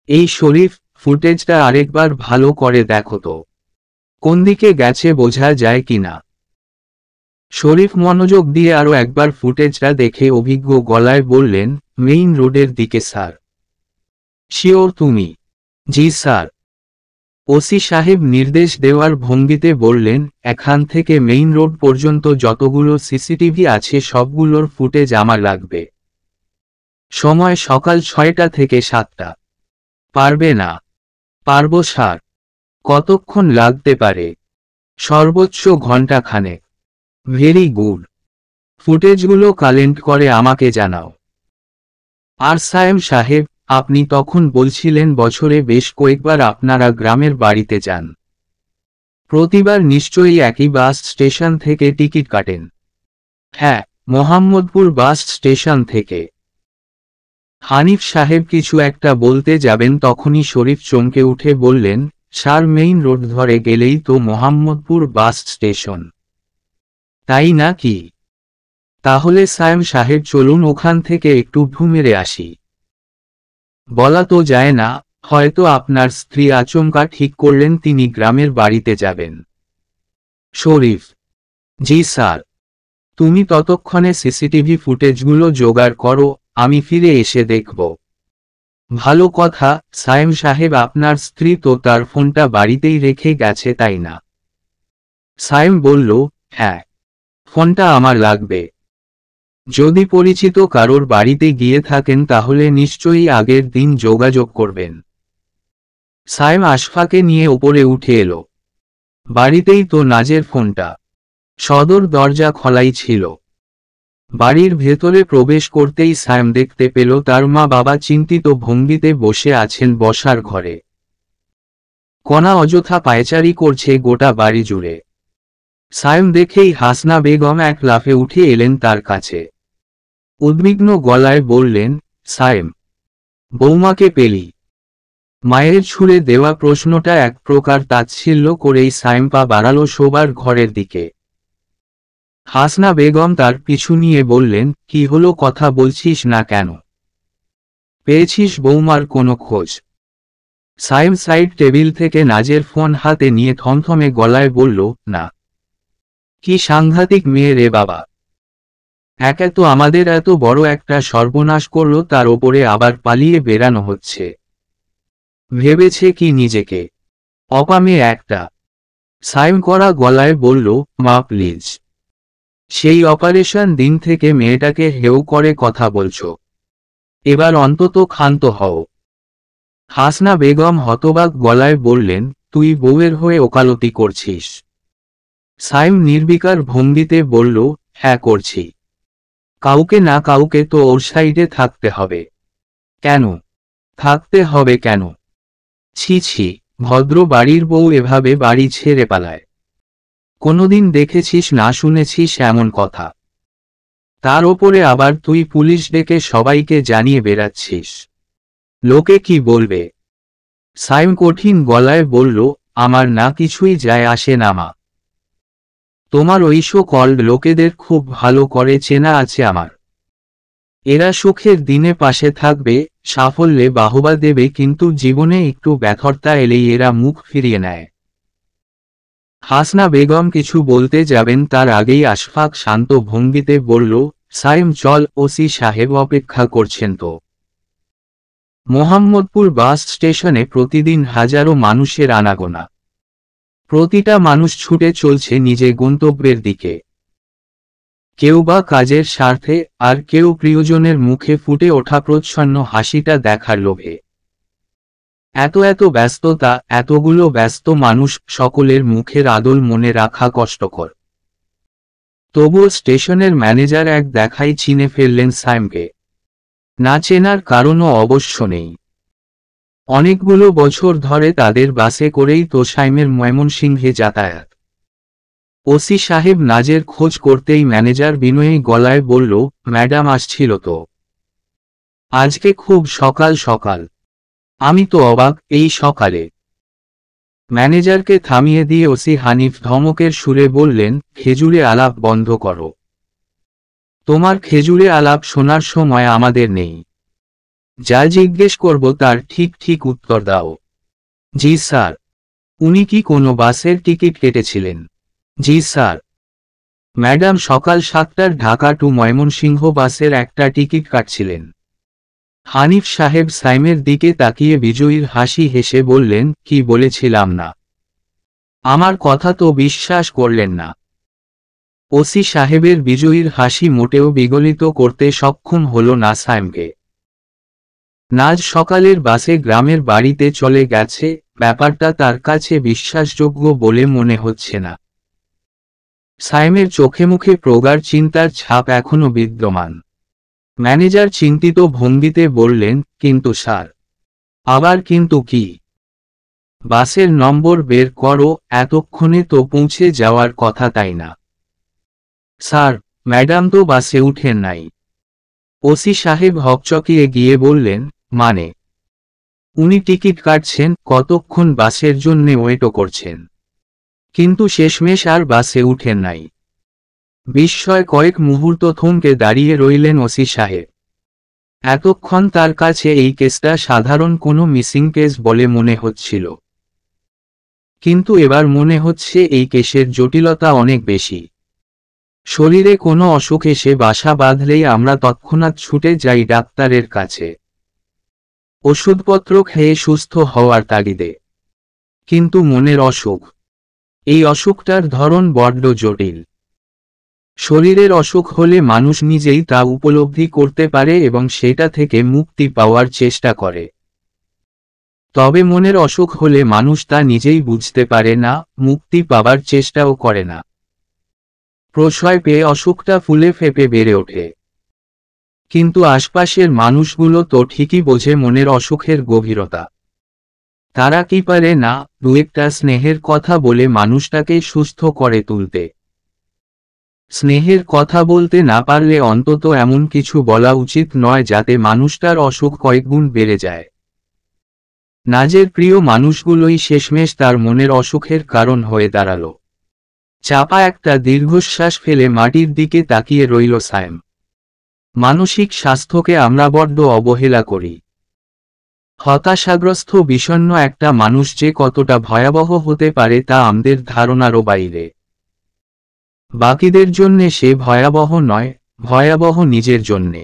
[SPEAKER 1] এই শরীফ, ফুটেজটা আরেকবার ভালো করে দেখো তো, কোন দিকে গেছে বোঝা যায় কিনা। শরীফ মনোযোগ দিয়ে আরও একবার ফুটেজটা দেখে অভিজ্ঞ গলায় বললেন, মেইন রোডের দিকে স্যার। শিওর তুমি? জি স্যার। ওসি সাহেব নির্দেশ দেওয়ার ভঙ্গিতে বললেন, এখান থেকে মেইন রোড পর্যন্ত যতগুলো সিসিটিভি আছে সবগুলোর ফুটেজ আমার লাগবে। সময় সকাল 6টা থেকে 7টা। পারবে না? পারবো স্যার। কতক্ষণ লাগতে পারে? সর্বোচ্চ ঘণ্টাখানেক। Very good. ফুটেজগুলো কালেক্ট করে আমাকে জানাও। আর সায়েম সাহেব, আপনি তখন বলছিলেন বছরে বেশ কয়েকবার আপনারা গ্রামের বাড়িতে যান। প্রতিবার নিশ্চয়ই একই বাস স্টেশন থেকে টিকিট কাটেন। হ্যাঁ, মোহাম্মদপুর বাস স্টেশন থেকে। হানিফ সাহেব কিছু একটা বলতে যাবেন তখনই শরীফ চমকে উঠে বললেন, স্যার মেইন রোড ধরে গেলেই তো মোহাম্মদপুর বাস স্টেশন। তাই না কি? তাহলে সায়েম সাহেব চলুন ওখান থেকে একটু ঢু মেরে আসি। বলা তো যায় না, হয়তো আপনার স্ত্রী আচমকা ঠিক করলেন তিনি গ্রামের বাড়িতে যাবেন। শরীফ: জি স্যার। তুমি ততক্ষণে সিসিটিভি ফুটেজগুলো জোগাড় করো, আমি ফিরে এসে দেখব। ভালো কথা, সায়েম সাহেব আপনার স্ত্রী তো তার ফোনটা বাড়িতেই রেখে গেছে তাই না? সায়েম বলল, হ্যাঁ, ফোনটা আমার লাগবে। যদি পরিচিত কারোর বাড়িতে গিয়ে থাকেন তাহলে নিশ্চয়ই আগের দিন যোগাযোগ করবেন। সায়েম আশফাকে নিয়ে ওপরে উঠে এলো। বাড়িতেই তো নাজের ফোনটা। সদর দরজা খোলাই ছিল। বাড়ির ভেতরে প্রবেশ করতেই সায়েম দেখতে পেল তার মা বাবা চিন্তিত ভঙ্গিতে বসে আছেন বসার ঘরে। কণা অযথা পায়চারি করছে গোটা বাড়ি জুড়ে। সায়েম দেখেই হাসনা বেগম এক লাফে উঠে এলেন তার কাছে। উদ্বিগ্ন গলায় বললেন, সায়েম, বৌমাকে পেলি? মায়ের ছুঁড়ে দেওয়া প্রশ্নটা এক প্রকার তাচ্ছিল্য করেই সায়েম পা বাড়ালো শোবার ঘরের দিকে। হাসনা বেগম তার পিছু নিয়ে বললেন, কি হলো, কথা বলছিস না কেন? পেয়েছিস বৌমার কোনো খোঁজ? সায়েম সাইড টেবিল থেকে নাজের ফোন হাতে নিয়ে থমথমে গলায় বলল, না। কি সাংঘাতিক মেয়ে রে বাবা! একে তো আমাদের এত বড় একটা সর্বনাশ করলো, তার ওপরে আবার পালিয়ে বেড়ানো হচ্ছে। ভেবেছে কি নিজেকে অপামে একটা? সায়েম করা গলায় বলল, মা প্লিজ। সেই অপারেশন দিন থেকে মেয়েটাকে হেউ করে কথা বলছো। এবার অন্তত ক্ষান্ত হও। হাসনা বেগম হতবাক গলায় বললেন, তুই বউয়ের হয়ে ওকালতি করছিস? সায়েম নির্বিকার ভঙ্গিতে বলল, হ্যাঁ করছি। কাউকে না কাউকে তো ওর সাইডে থাকতে হবে। কেন থাকতে হবে কেন? ছি ছি, ভদ্র বাড়ির বউ এভাবে বাড়ি ছেড়ে পালায়? কোনোদিন দেখেছিস না শুনেছিস এমন কথা? তার ওপরে আবার তুই পুলিশ ডেকে সবাইকে জানিয়ে বেড়াচ্ছিস। লোকে কি বলবে? সায়েম কঠিন গলায় বলল, আমার না কিছুই যায় আসে না মা। তোমার ওইসো কল্ড লোকেদের খুব ভালো করে চেনা আছে আমার। এরা সুখের দিনে পাশে থাকবে, সাফল্যে বাহবা দেবে, কিন্তু জীবনে একটু ব্যথরতা এলেই এরা মুখ ফিরিয়ে নেয়। হাসনা বেগম কিছু বলতে যাবেন তার আগেই আশফাক শান্ত ভঙ্গিতে বলল, সায়েম চল, ওসি সাহেব অপেক্ষা করছেন তো। মোহাম্মদপুর বাস স্টেশনে প্রতিদিন হাজারো মানুষের আনাগোনা। প্রতিটা মানুষ ছুটে চলছে নিজে গন্তব্যের দিকে। কেউ বা কাজের স্বার্থে, আর কেউ প্রিয়জনের মুখে ফুটে ওঠা প্রচ্ছন্ন হাসিটা দেখার লোভে। এত ব্যস্ততা, এতগুলো ব্যস্ত মানুষ, সকলের মুখের আদল মনে রাখা কষ্টকর। তবুও স্টেশনের ম্যানেজার এক দেখাই চিনে ফেললেন সায়েমকে। না চেনার কারণও অবশ্য নেই। অনেকগুলো বছর ধরে তাদের বাসে করেই তো সায়েমের ময়মনসিংহে যাতায়াত। ওসি সাহেব নাজের খোঁজ করতেই ম্যানেজার বিনয়ী গলায় বলল, ম্যাডাম আসছিল তো আজকে খুব সকাল সকাল। আমি তো অবাক, এই সকালে। ম্যানেজারকে থামিয়ে দিয়ে ওসি হানিফ ধমকের সুরে বললেন, খেজুরে আলাপ বন্ধ করো। তোমার খেজুরে আলাপ শোনার সময় আমাদের নেই। যা জিজ্ঞেস করব তার ঠিক উত্তর দাও। জি স্যার। উনি কি কোনো বাসের টিকিট কেটেছিলেন? জি স্যার। ম্যাডাম সকাল 7টার ঢাকা টু ময়মনসিংহ বাসের একটা টিকিট কাটছিলেন। হানিফ সাহেব সাইমের দিকে তাকিয়ে বিজয়ীর হাসি হেসে বললেন, কি বলেছিলাম না? আমার কথা তো বিশ্বাস করলেন না। ওসি সাহেবের বিজয়ীর হাসি মোটেও বিগলিত করতে সক্ষম হল না সাইমকে। নাজ সকালের বাসে গ্রামের বাড়িতে চলে গেছে, ব্যাপারটা তার কাছে বিশ্বাসযোগ্য বলে মনে হচ্ছে না। সাইমের চোখে মুখে প্রগাঢ় চিন্তার ছাপ এখনো বিদ্যমান। ম্যানেজার চিন্তিত ভঙ্গিতে বললেন, কিন্তু স্যার। আবার কিন্তু কি? বাসের নম্বর বের করো, এতক্ষণে তো পৌঁছে যাওয়ার কথা, তাই না? স্যার, ম্যাডাম তো বাসে উঠেন নাই। ওসি সাহেব হকচকিয়ে গিয়ে বললেন, মানে? উনি টিকিট কাটছেন, কতক্ষণ বাসের জন্যে ওয়েটও করছেন, কিন্তু শেষমেশ আর বাসে উঠেন নাই। বিস্ময় কয়েক মুহূর্ত থমকে দাঁড়িয়ে রইলেন ওসি সাহেব। এতক্ষণ তার কাছে এই কেসটা সাধারণ কোনো মিসিং কেস বলে মনে হচ্ছিল, কিন্তু এবার মনে হচ্ছে এই কেসের জটিলতা অনেক বেশি। শরীরে কোনো অসুখ এসে বাসা বাঁধলেই আমরা তৎক্ষণাৎ ছুটে যাই ডাক্তারের কাছে, ওষুধপত্র খেয়ে সুস্থ হওয়ার তাগিদে। কিন্তু মনের অসুখ, এই অসুখটার ধরন বড্ড জটিল। শরীরের অসুখ হলে মানুষ নিজেই তা উপলব্ধি করতে পারে এবং সেটা থেকে মুক্তি পাওয়ার চেষ্টা করে। তবে মনের অসুখ হলে মানুষ তা নিজেই বুঝতে পারে না, মুক্তি পাবার চেষ্টাও করে না। প্রশ্রয় পেয়ে অসুখটা ফুলে ফেঁপে বেড়ে ওঠে। কিন্তু আশপাশের মানুষগুলো তো ঠিকই বোঝে মনের অসুখের গভীরতা। তারা কি পারে না দু একটা স্নেহের কথা বলে মানুষটাকে সুস্থ করে তুলতে? স্নেহের কথা বলতে না পারলে অন্তত এমন কিছু বলা উচিত নয় যাতে মানুষটার অসুখ কয়েকগুণ বেড়ে যায়। নাজের প্রিয় মানুষগুলোই শেষমেশ তার মনের অসুখের কারণ হয়ে দাঁড়ালো। চাপা একটা দীর্ঘশ্বাস ফেলে মাটির দিকে তাকিয়ে রইল সায়েম। মানসিক স্বাস্থ্যকে আমরা বড্ড অবহেলা করি। হতাশাগ্রস্ত বিষণ্ণ একটা মানুষ যে কতটা ভয়াবহ হতে পারে তা আমাদের ধারণারও বাইরে। বাকিদের জন্যে সে ভয়াবহ নয়, ভয়াবহ নিজের জন্যে।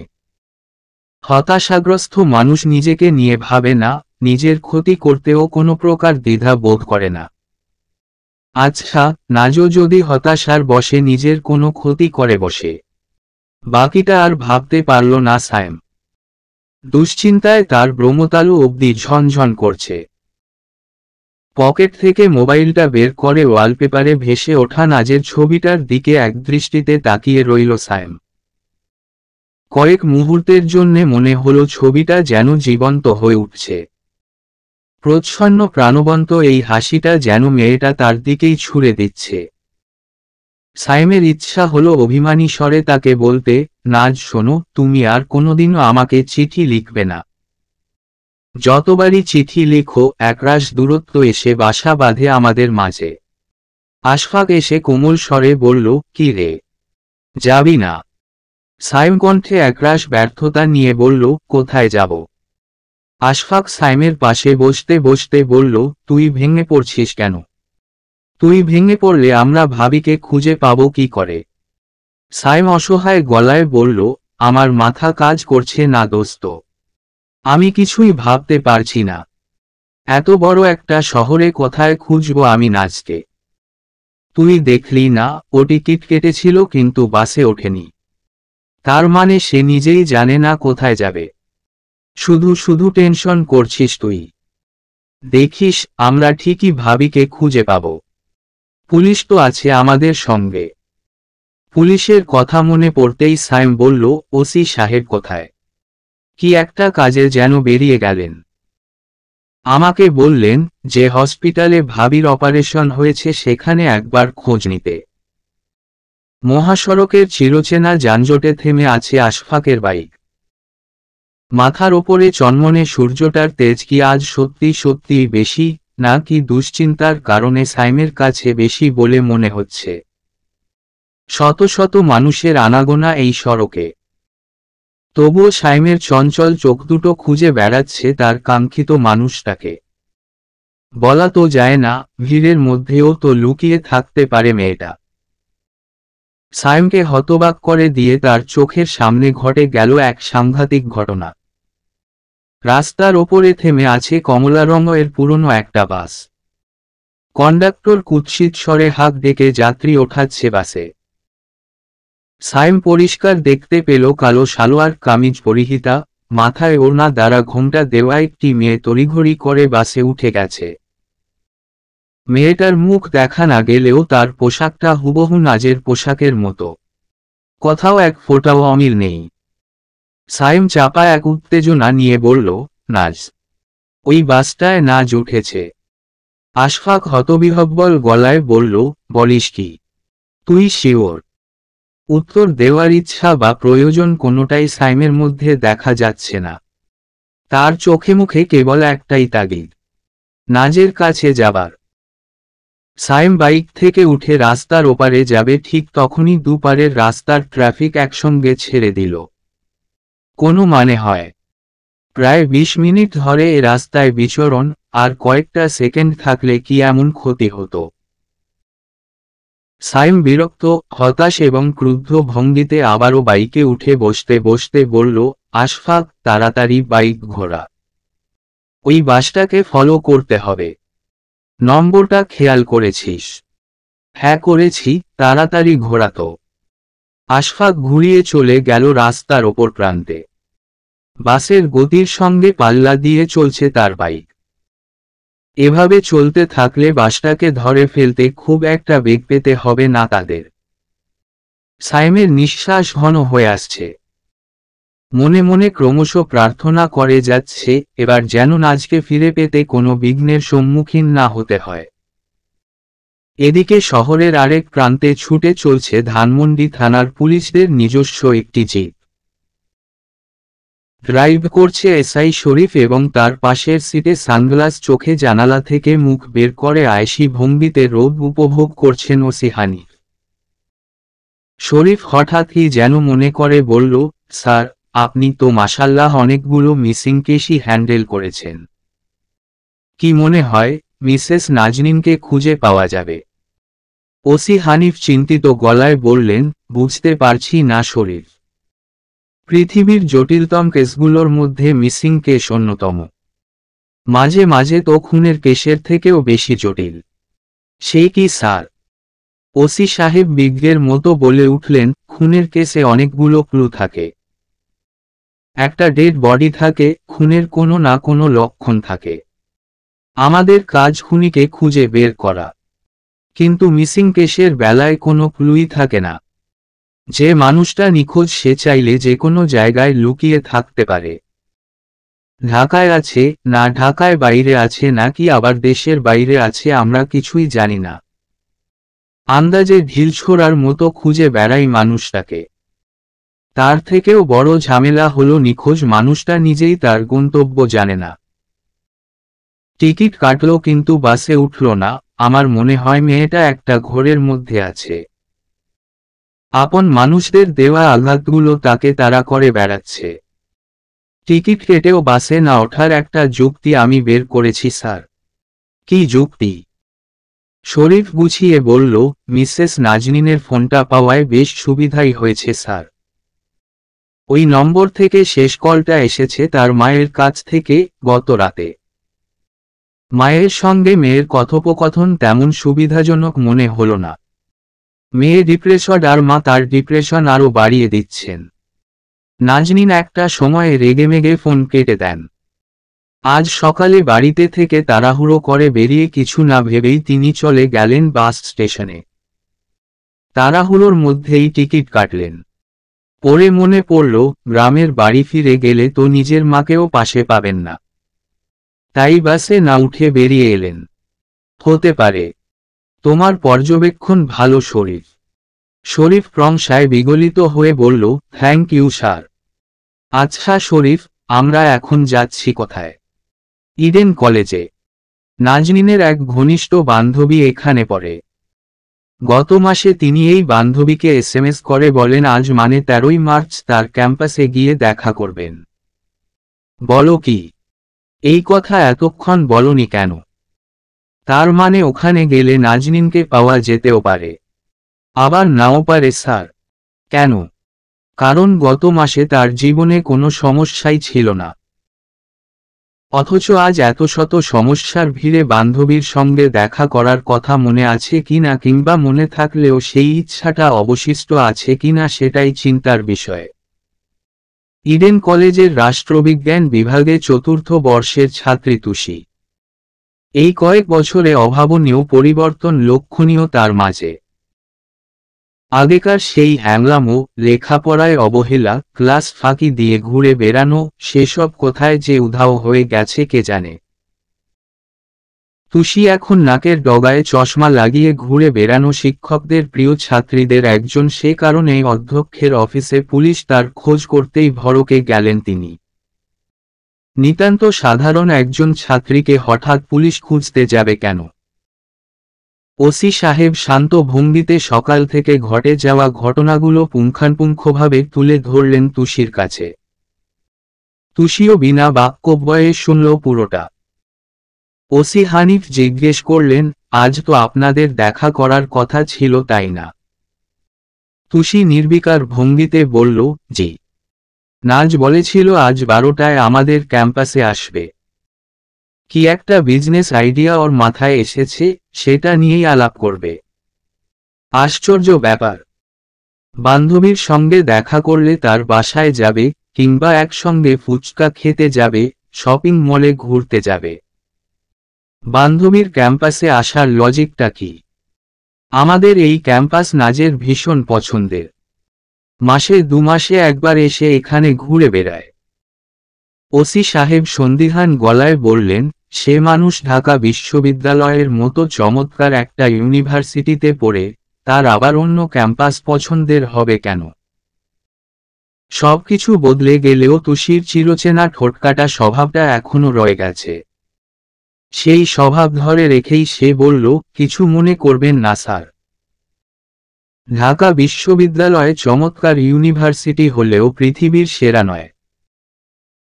[SPEAKER 1] হতাশাগ্রস্ত মানুষ নিজেকে নিয়ে ভাবে না, নিজের ক্ষতি করতেও কোনো প্রকার দ্বিধা বোধ করে না। আচ্ছা, নাজও যদি হতাশার বশে নিজের কোনো ক্ষতি করে বসে? বাকিটা আর ভাবতে পারল না সায়েম। দুশ্চিন্তায় তার ব্রহ্মতালু অবধি ঝনঝন করছে। পকেট থেকে মোবাইলটা বের করে ওয়ালপেপারে ভেসে ওঠা নাজের ছবিটার দিকে একদৃষ্টিতে তাকিয়ে রইল সায়েম। কয়েক মুহূর্তের জন্যে মনে হলো ছবিটা যেন জীবন্ত হয়ে উঠছে। প্রচ্ছন্ন প্রাণবন্ত এই হাসিটা যেন মেয়েটা তার দিকেই ছুঁড়ে দিচ্ছে। সায়েমের ইচ্ছা হলো অভিমানী স্বরে তাকে বলতে, নাজ শোনো, তুমি আর কোনোদিনও আমাকে চিঠি লিখবে না। যতবারই চিঠি লেখো একরাশ দূরত্ব এসে বাসা বাঁধে আমাদের মাঝে। আশফাক এসে কোমল স্বরে বলল, কি রে, যাবি না? সায়েম কণ্ঠে একরাশ ব্যর্থতা নিয়ে বলল, কোথায় যাব? আশফাক সায়েমের পাশে বসতে বসতে বলল, তুই ভেঙে পড়ছিস কেন? তুই ভেঙে পড়লে আমরা ভাবিকে খুঁজে পাবো কি করে? সায়েম অসহায় গলায় বলল, আমার মাথা কাজ করছে না দোস্ত। আমি কিছুই ভাবতে পারছি না। এত বড় একটা শহরে কোথায় খুঁজবো আমি নাজকে? তুই দেখলি না, ও টিকিট কেটেছিল কিন্তু বাসে ওঠেনি। তার মানে সে নিজেই জানে না কোথায় যাবে। শুধু শুধু টেনশন করছিস তুই। দেখিস, আমরা ঠিকই ভাবিকে খুঁজে পাব। পুলিশ তো আছে আমাদের সঙ্গে। পুলিশের কথা মনে পড়তেই সায়েম বলল, ওসি সাহেব কোথায়? কি একটা কাজে যেন বেরিয়ে গেলেন। আমাকে বললেন যে হসপিটালে ভাবির অপারেশন হয়েছে সেখানে একবার খোঁজ নিতে। মহাসড়কের চিরচেনা যানজটে থেমে আছে আশফাকের বাইক। মাথার ওপরে চনমনে সূর্যটার তেজ কি আজ সত্যি সত্যিই বেশি, নাকি দুশ্চিন্তার কারণে সায়েমের কাছে বেশি বলে মনে হচ্ছে? শত শত মানুষের আনাগোনা এই সড়কে। তবুও সায়েমের চঞ্চল চোখ দুটো খুঁজে বেড়াচ্ছে তার কাঙ্ক্ষিত মানুষটাকে। বলা তো যায় না, ভিড়ের মধ্যেও তো লুকিয়ে থাকতে পারে মেয়েটা। সায়েমকে হতবাক করে দিয়ে তার চোখের সামনে ঘটে গেল এক সাংঘাতিক ঘটনা। রাস্তার ওপরে থেমে আছে কমলা রঙের পুরনো একটা বাস। কন্ডাক্টর কুৎসিত স্বরে হাঁক ডেকে যাত্রী ওঠাচ্ছে বাসে। সায়েম পরিষ্কার দেখতে পেল কালো সালোয়ার কামিজ পরিহিতা, মাথায় ওড়না দ্বারা ঘোমটা দেওয়া একটি মেয়ে তড়িঘড়ি করে বাসে উঠে গেছে। মেয়েটার মুখ দেখা না গেলেও তার পোশাকটা হুবহু নাজের পোশাকের মতো। কোথাও এক ফোঁটাও অমিল নেই। সাইম চাপা এক উত্তেজনা নিয়ে বলল, নাজ, ওই বাসটায় নাজ উঠেছে। আশফাক হতবিহ্বল গলায় বলল, বলিস কি? তুই শিওর? উত্তর দেওয়ার ইচ্ছা বা প্রয়োজন কোনোটাই সাইমের মধ্যে দেখা যাচ্ছে না। তার চোখে মুখে কেবল একটাই তাগিদ, নাজের কাছে যাবার। সাইম বাইক থেকে উঠে রাস্তার ওপারে যাবে, ঠিক তখনই দুপারের রাস্তার ট্রাফিক একসঙ্গে ছেড়ে দিল। কোনো মানে হয়? প্রায় 20 মিনিট ধরে এ রাস্তায় বিচরণ, আর কয়েকটা সেকেন্ড থাকলে কি এমন ক্ষতি হতো? সাইম বিরক্ত, হতাশ এবং ক্রুদ্ধ ভঙ্গিতে আবারও বাইকে উঠে বসতে বসতে বলল, আশফাক, তাড়াতাড়ি বাইক ঘোরা। ওই বাসটাকে ফলো করতে হবে। নম্বরটা খেয়াল করেছিস? হ্যাঁ করেছি, তাড়াতাড়ি ঘোরাতো। আশফাক ঘুরিয়ে চলে গেল রাস্তার ওপর প্রান্তে। বাসের গতির সঙ্গে পাল্লা দিয়ে চলছে তার বাইক। এভাবে চলতে থাকলে বাসটাকে ধরে ফেলতে খুব একটা বেগ পেতে হবে না তাদের। সাইমের নিঃশ্বাস ঘন হয়ে আসছে। মনে মনে ক্রমশ প্রার্থনা করে যাচ্ছে, এবার যেন নাজকে ফিরে পেতে কোনো বিঘ্নের সম্মুখীন না হতে হয়। এদিকে শহরের আরেক প্রান্তে ছুটে চলছে ধানমন্ডি থানার পুলিশদের নিজস্ব একটি জিপ। ড্রাইভ করছে এসআই শরীফ এবং তার পাশের সিটে সানগ্লাস চোখে জানালা থেকে মুখ বের করে আয়েশি ভঙ্গিতে রোদ উপভোগ করছেন ওসি হানিফ। শরীফ হঠাৎই যেন মনে করে বলল, স্যার, আপনি তো মাশাল্লাহ অনেকগুলো মিসিং কেসই হ্যান্ডেল করেছেন। কি মনে হয় মিসেস নাজনীনকে খুঁজে পাওয়া যাবে? ওসি হানিফ চিন্তিত গলায় বললেন, বুঝতে পারছি না শরীফ। পৃথিবীর জটিলতম কেসগুলোর মধ্যে মিসিং কেস অন্যতম। মাঝে মাঝে তো খুনের কেসের থেকেও বেশি জটিল। সে কি স্যার? ওসি সাহেব বিজ্ঞের মতো বলে উঠলেন, খুনের কেসে অনেকগুলো ক্লু থাকে। একটা ডেড বডি থাকে, খুনের কোনো না কোনো লক্ষণ থাকে। আমাদের কাজ খুনিকে খুঁজে বের করা। কিন্তু মিসিং কেসের বেলায় কোনো ক্লুই থাকে না। যে মানুষটা নিখোঁজ সে চাইলে যে কোনো জায়গায় লুকিয়ে থাকতে পারে। ঢাকায় আছে, না ঢাকায় বাইরে আছে, নাকি আবার দেশের বাইরে আছে, আমরা কিছুই জানি না। আন্দাজে ঢিল ছোড়ার মতো খুঁজে বেড়াই মানুষটাকে। তার থেকেও বড় ঝামেলা হলো নিখোঁজ মানুষটা নিজেই তার গন্তব্য জানে না। টিকিট কাটল কিন্তু বাসে উঠল না। আমার মনে হয় মেয়েটা একটা ঘোরের মধ্যে আছে। আপন মানুষদের দেওয়া আঘাতগুলো তাকে তাড়া করে বেড়াচ্ছে। টিকিট কেটেও বাসে না ওঠার একটা যুক্তি আমি বের করেছি স্যার। কি যুক্তি? শরীফ গুছিয়ে বলল, মিসেস নাজনীনের ফোনটা পাওয়ায় বেশ সুবিধাই হয়েছে স্যার। ওই নম্বর থেকে শেষ কলটা এসেছে তার মায়ের কাছ থেকে গত রাতে। মায়ের সঙ্গে মেয়ের কথোপকথন তেমন সুবিধাজনক মনে হলো না। মেয়ে ডিপ্রেশড আর মা তার ডিপ্রেশন আরও বাড়িয়ে দিচ্ছেন। নাজনীন একটা সময়ে রেগেমেগে ফোন কেটে দেন। আজ সকালে বাড়িতে থেকে তাড়াহুড়ো করে বেরিয়ে কিছু না ভেবেই তিনি চলে গেলেন বাস স্টেশনে। তাড়াহুড়োর মধ্যেই টিকিট কাটলেন। পরে মনে পড়ল, গ্রামের বাড়ি ফিরে গেলে তো নিজের মাকেও পাশে পাবেন না। তাই বাসে না উঠে বেরিয়ে এলেন। হতে পারে। তোমার পর্যবেক্ষণ ভালো শরীফ। শরীফ প্রশংসায় বিগলিত হয়ে বলল, থ্যাংক ইউ স্যার। আচ্ছা শরীফ, আমরা এখন যাচ্ছি কোথায়? ইডেন কলেজে। নাজনীনের এক ঘনিষ্ঠ বান্ধবী এখানে পড়ে। গত মাসে তিনি এই বান্ধবীকে এসএমএস করে বলেন আজ মানে 13ই মার্চ তার ক্যাম্পাসে গিয়ে দেখা করবেন। বলো কি? এই কথা এতক্ষণ বলনি কেন? তার মানে ওখানে গেলে নাজনীনকে পাওয়া যেতেও পারে, আবার নাও পারে স্যার। কেন? কারণ গত মাসে তার জীবনে কোনো সমস্যাই ছিল না। অথচ আজ এত শত সমস্যার ভিড়ে বান্ধবীর সঙ্গে দেখা করার কথা মনে আছে কিনা, কিংবা মনে থাকলেও সেই ইচ্ছাটা অবশিষ্ট আছে কিনা সেটাই চিন্তার বিষয়। ইডেন কলেজের রাষ্ট্রবিজ্ঞান বিভাগে 4র্থ বর্ষের ছাত্রী তুষি। এই কয়েক বছরে অভাবনীয় পরিবর্তন লক্ষণীয় তার মাঝে। আগেকার সেই হ্যাংলামো, লেখাপড়ায় অবহেলা, ক্লাস ফাঁকি দিয়ে ঘুরে বেড়ানো, সেসব কোথায় যে উধাও হয়ে গেছে কে জানে। তুষি এখন নাকের ডগায় চশমা লাগিয়ে ঘুরে বেড়ানো শিক্ষকদের প্রিয় ছাত্রীদের একজন, সে কারণেই অধ্যক্ষের অফিসে পুলিশ তার খোঁজ করতেই ভড়কে গেলেন তিনি। নিতান্ত সাধারণ একজন ছাত্রীকে হঠাৎ পুলিশ খুঁজতে যাবে কেন? ওসি সাহেব শান্ত ভঙ্গিতে সকাল থেকে ঘটে যাওয়া ঘটনাগুলো পুঙ্খানুপুঙ্খভাবে তুলে ধরলেন তুষির কাছে। তুষিও বিনা বাক্যব্যয়ে শুনল পুরোটা। ওসি হানিফ জিজ্ঞেস করলেন, আজ তো আপনাদের দেখা করার কথা ছিল তাই না? তুষি নির্বিকার ভঙ্গিতে বলল, জি। নাজ বলেছিল আজ 12টায় আমাদের ক্যাম্পাসে আসবে। কি একটা বিজনেস আইডিয়া ওর মাথায় এসেছে, সেটা নিয়েই আলাপ করবে। আশ্চর্য ব্যাপার, বান্ধবীর সঙ্গে দেখা করলে তার বাসায় যাবে, কিংবা একসঙ্গে ফুচকা খেতে যাবে, শপিং মলে ঘুরতে যাবে। বান্ধবীর ক্যাম্পাসে আসার লজিকটা কি? আমাদের এই ক্যাম্পাস নাজের ভীষণ পছন্দের। মাসে 2 মাসে একবার এসে এখানে ঘুরে বেড়ায়। ওসি সাহেব সন্দিহান গলায় বললেন, সে মানুষ ঢাকা বিশ্ববিদ্যালয়ের মতো চমৎকার একটা ইউনিভার্সিটিতে পড়ে, তার আবার অন্য ক্যাম্পাস পছন্দের হবে কেন? সবকিছু বদলে গেলেও তুষির চিরচেনা ঠোঁটকাটা স্বভাবটা এখনো রয়ে গেছে। সেই স্বভাব ধরে রেখেই সে বলল, কিছু মনে করবেন না স্যার। ঢাকা বিশ্ববিদ্যালয় চমৎকার ইউনিভার্সিটি হলেও পৃথিবীর সেরা নয়।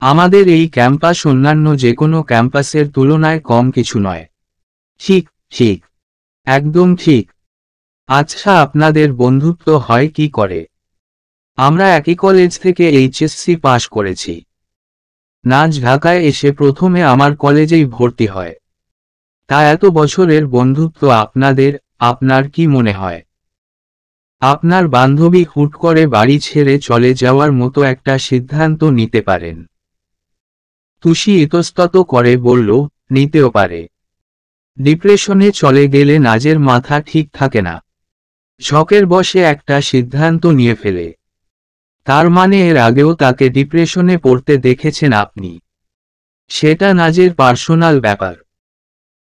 [SPEAKER 1] আমাদের এই ক্যাম্পাস অন্যান্য যে কোনো ক্যাম্পাসের তুলনায় কম কিছু নয়। ঠিক ঠিক, একদম ঠিক। আচ্ছা, আপনাদের বন্ধুত্ব হয় কি করে? আমরা একই কলেজ থেকে এইচএসসি পাশ করেছি। নাজ ঢাকায় এসে প্রথমে আমার কলেজেই ভর্তি হয়। তা এত বছরের বন্ধুত্ব আপনার কি মনে হয় আপনার বান্ধবী হুট করে বাড়ি ছেড়ে চলে যাওয়ার মতো একটা সিদ্ধান্ত নিতে পারেন? তুষি ইতস্তত করে বলল, নিতেও পারে। ডিপ্রেশনে চলে গেলে নাজের মাথা ঠিক থাকে না। শখের বশে একটা সিদ্ধান্ত নিয়ে ফেলে। তার মানে এর আগেও তাকে ডিপ্রেশনে পড়তে দেখেছেন আপনি? সেটা নাজের পার্সোনাল ব্যাপার।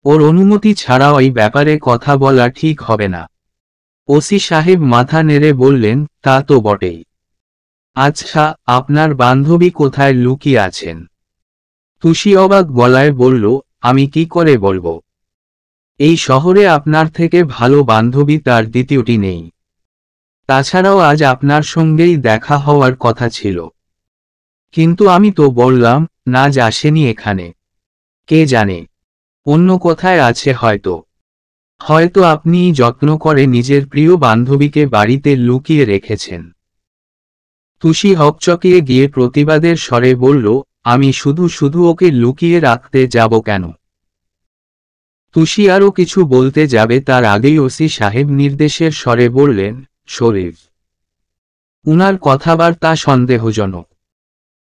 [SPEAKER 1] ওর অনুমতি ছাড়া ওই ব্যাপারে কথা বলা ঠিক হবে না। ওসি সাহেব মাথা নেড়ে বললেন, তা তো বটেই। আচ্ছা, আপনার বান্ধবী কোথায় লুকিয়ে আছেন? তুষি অবাক গলায় বলল, আমি কি করে বলবো? এই শহরে আপনার থেকে ভালো বান্ধবী তার দ্বিতীয়টি নেই। তাছাড়াও আজ আপনার সঙ্গেই দেখা হওয়ার কথা ছিল। কিন্তু আমি তো বললাম, নাজ আসেনি এখানে। কে জানে, অন্য কোথায় আছে হয়তো। হয়তো আপনিই যত্ন করে নিজের প্রিয় বান্ধবীকে বাড়িতে লুকিয়ে রেখেছেন। তুষি হকচকিয়ে গিয়ে প্রতিবাদের স্বরে বলল, আমি শুধু শুধু ওকে লুকিয়ে রাখতে যাব কেন? তুষি আরও কিছু বলতে যাবে তার আগেই ওসি সাহেব নির্দেশের স্বরে বললেন, শরীফ। উনার কথাবার্তা সন্দেহজনক।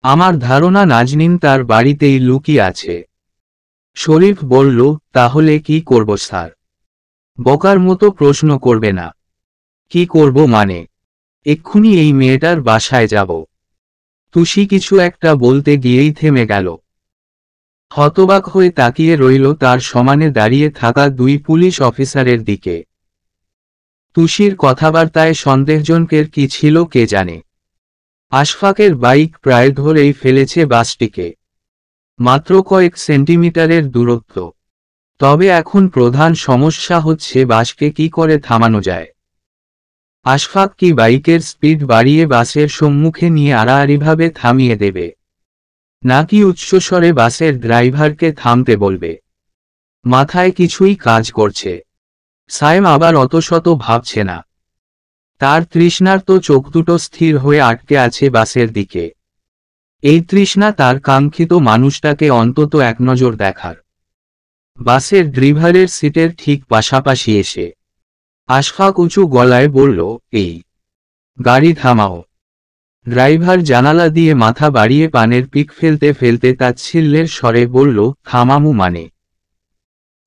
[SPEAKER 1] আমার ধারণা নাজনীন তার বাড়িতেই লুকিয়ে আছে। শরীফ বলল, তাহলে কি করব স্যার? বোকার মতো প্রশ্ন করবে না। কি করব মানে? এক্ষুনি এই মেয়েটার বাসায় যাব। তুষি কিছু একটা বলতে গিয়েই থেমে গেল। হতবাক হয়ে তাকিয়ে রইল তার সমানে দাঁড়িয়ে থাকা 2 পুলিশ অফিসারের দিকে। তুষির কথাবার্তায় সন্দেহজনকের কি ছিল কে জানে। আশফাকের বাইক প্রায় ধরেই ফেলেছে বাসটিকে। মাত্র কয়েক সেন্টিমিটারের দূরত্ব। তবে এখন প্রধান সমস্যা হচ্ছে বাসকে কি করে থামানো যায়। আশফাক কি বাইকের স্পিড বাড়িয়ে বাসের সম্মুখে নিয়ে আড়াআড়িভাবে থামিয়ে দেবে, নাকি উচ্চস্বরে বাসের ড্রাইভারকে থামতে বলবে? মাথায় কিছুই কাজ করছে। সায়েম আবার অতশত ভাবছে না। তার তৃষ্ণার্ত চোখ দুটো স্থির হয়ে আটকে আছে বাসের দিকে। এই তৃষ্ণা তার কাঙ্ক্ষিত মানুষটাকে অন্তত এক নজর দেখার। বাসের ড্রাইভারের সিটের ঠিক পাশাপাশি এসে আশফাক উঁচু গলায় বলল, এই গাড়ি থামাও। ড্রাইভার জানালা দিয়ে মাথা বাড়িয়ে পানের পিক ফেলতে ফেলতে তাচ্ছিল্যের স্বরে বলল, থামামু মানে?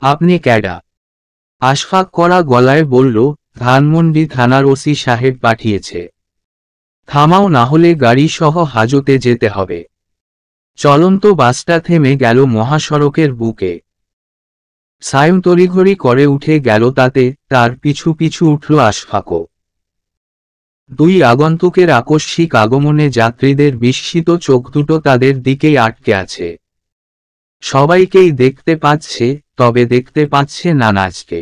[SPEAKER 1] আপনি ক্যাডা? আশফাক কড়া গলায় বলল, ধানমন্ডি থানার ওসি সাহেব পাঠিয়েছে। থামাও, না হলে গাড়ি সহ হাজতে যেতে হবে। চলন্ত বাসটা থেমে গেল মহাসড়কের বুকে। সায়ন তড়িঘড়ি করে উঠে গেল তাতে, তার পিছু পিছু উঠল আশফাকও। দুই আগন্তুকের আকস্মিক আগমনে যাত্রীদের বিস্মিত চোখ দুটো তাদের দিকেই আটকে আছে। সবাইকেই দেখতে পাচ্ছে, তবে দেখতে পাচ্ছে না নাজকে।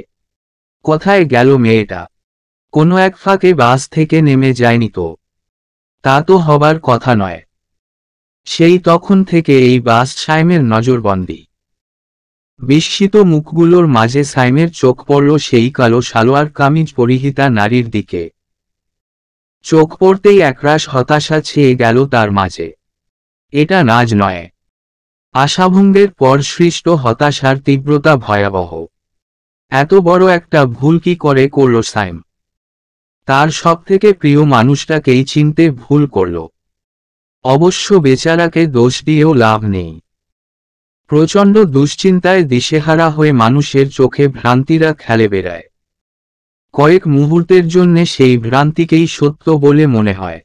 [SPEAKER 1] কোথায় গেল মেয়েটা? কোনো এক ফাঁকে বাস থেকে নেমে যায়নি তো? তা তো হবার কথা নয়। সেই তখন থেকে এই বাস সাইমের নজরবন্দি। বিস্মিত মুখগুলোর মাঝে সাইমের চোখ পড়ল সেই কালো সালোয়ার কামিজ পরিহিতা নারীর দিকে। চোখ পড়তেই একরাশ হতাশা ছেয়ে গেল তার মাঝে। এটা নাজ নয়। আশাভঙ্গের পর সৃষ্ট হতাশার তীব্রতা ভয়াবহ। এত বড় একটা ভুল কি করে করল সাইম? তার সবথেকে প্রিয় মানুষটাকেই চিনতে ভুল করল। অবশ্য বেচারাকে দোষ দিয়েও লাভ নেই। প্রচণ্ড দুশ্চিন্তায় দিশেহারা হয়ে মানুষের চোখে ভ্রান্তিরা খেলে বেড়ায়। কয়েক মুহূর্তের জন্যে সেই ভ্রান্তিকেই সত্য বলে মনে হয়।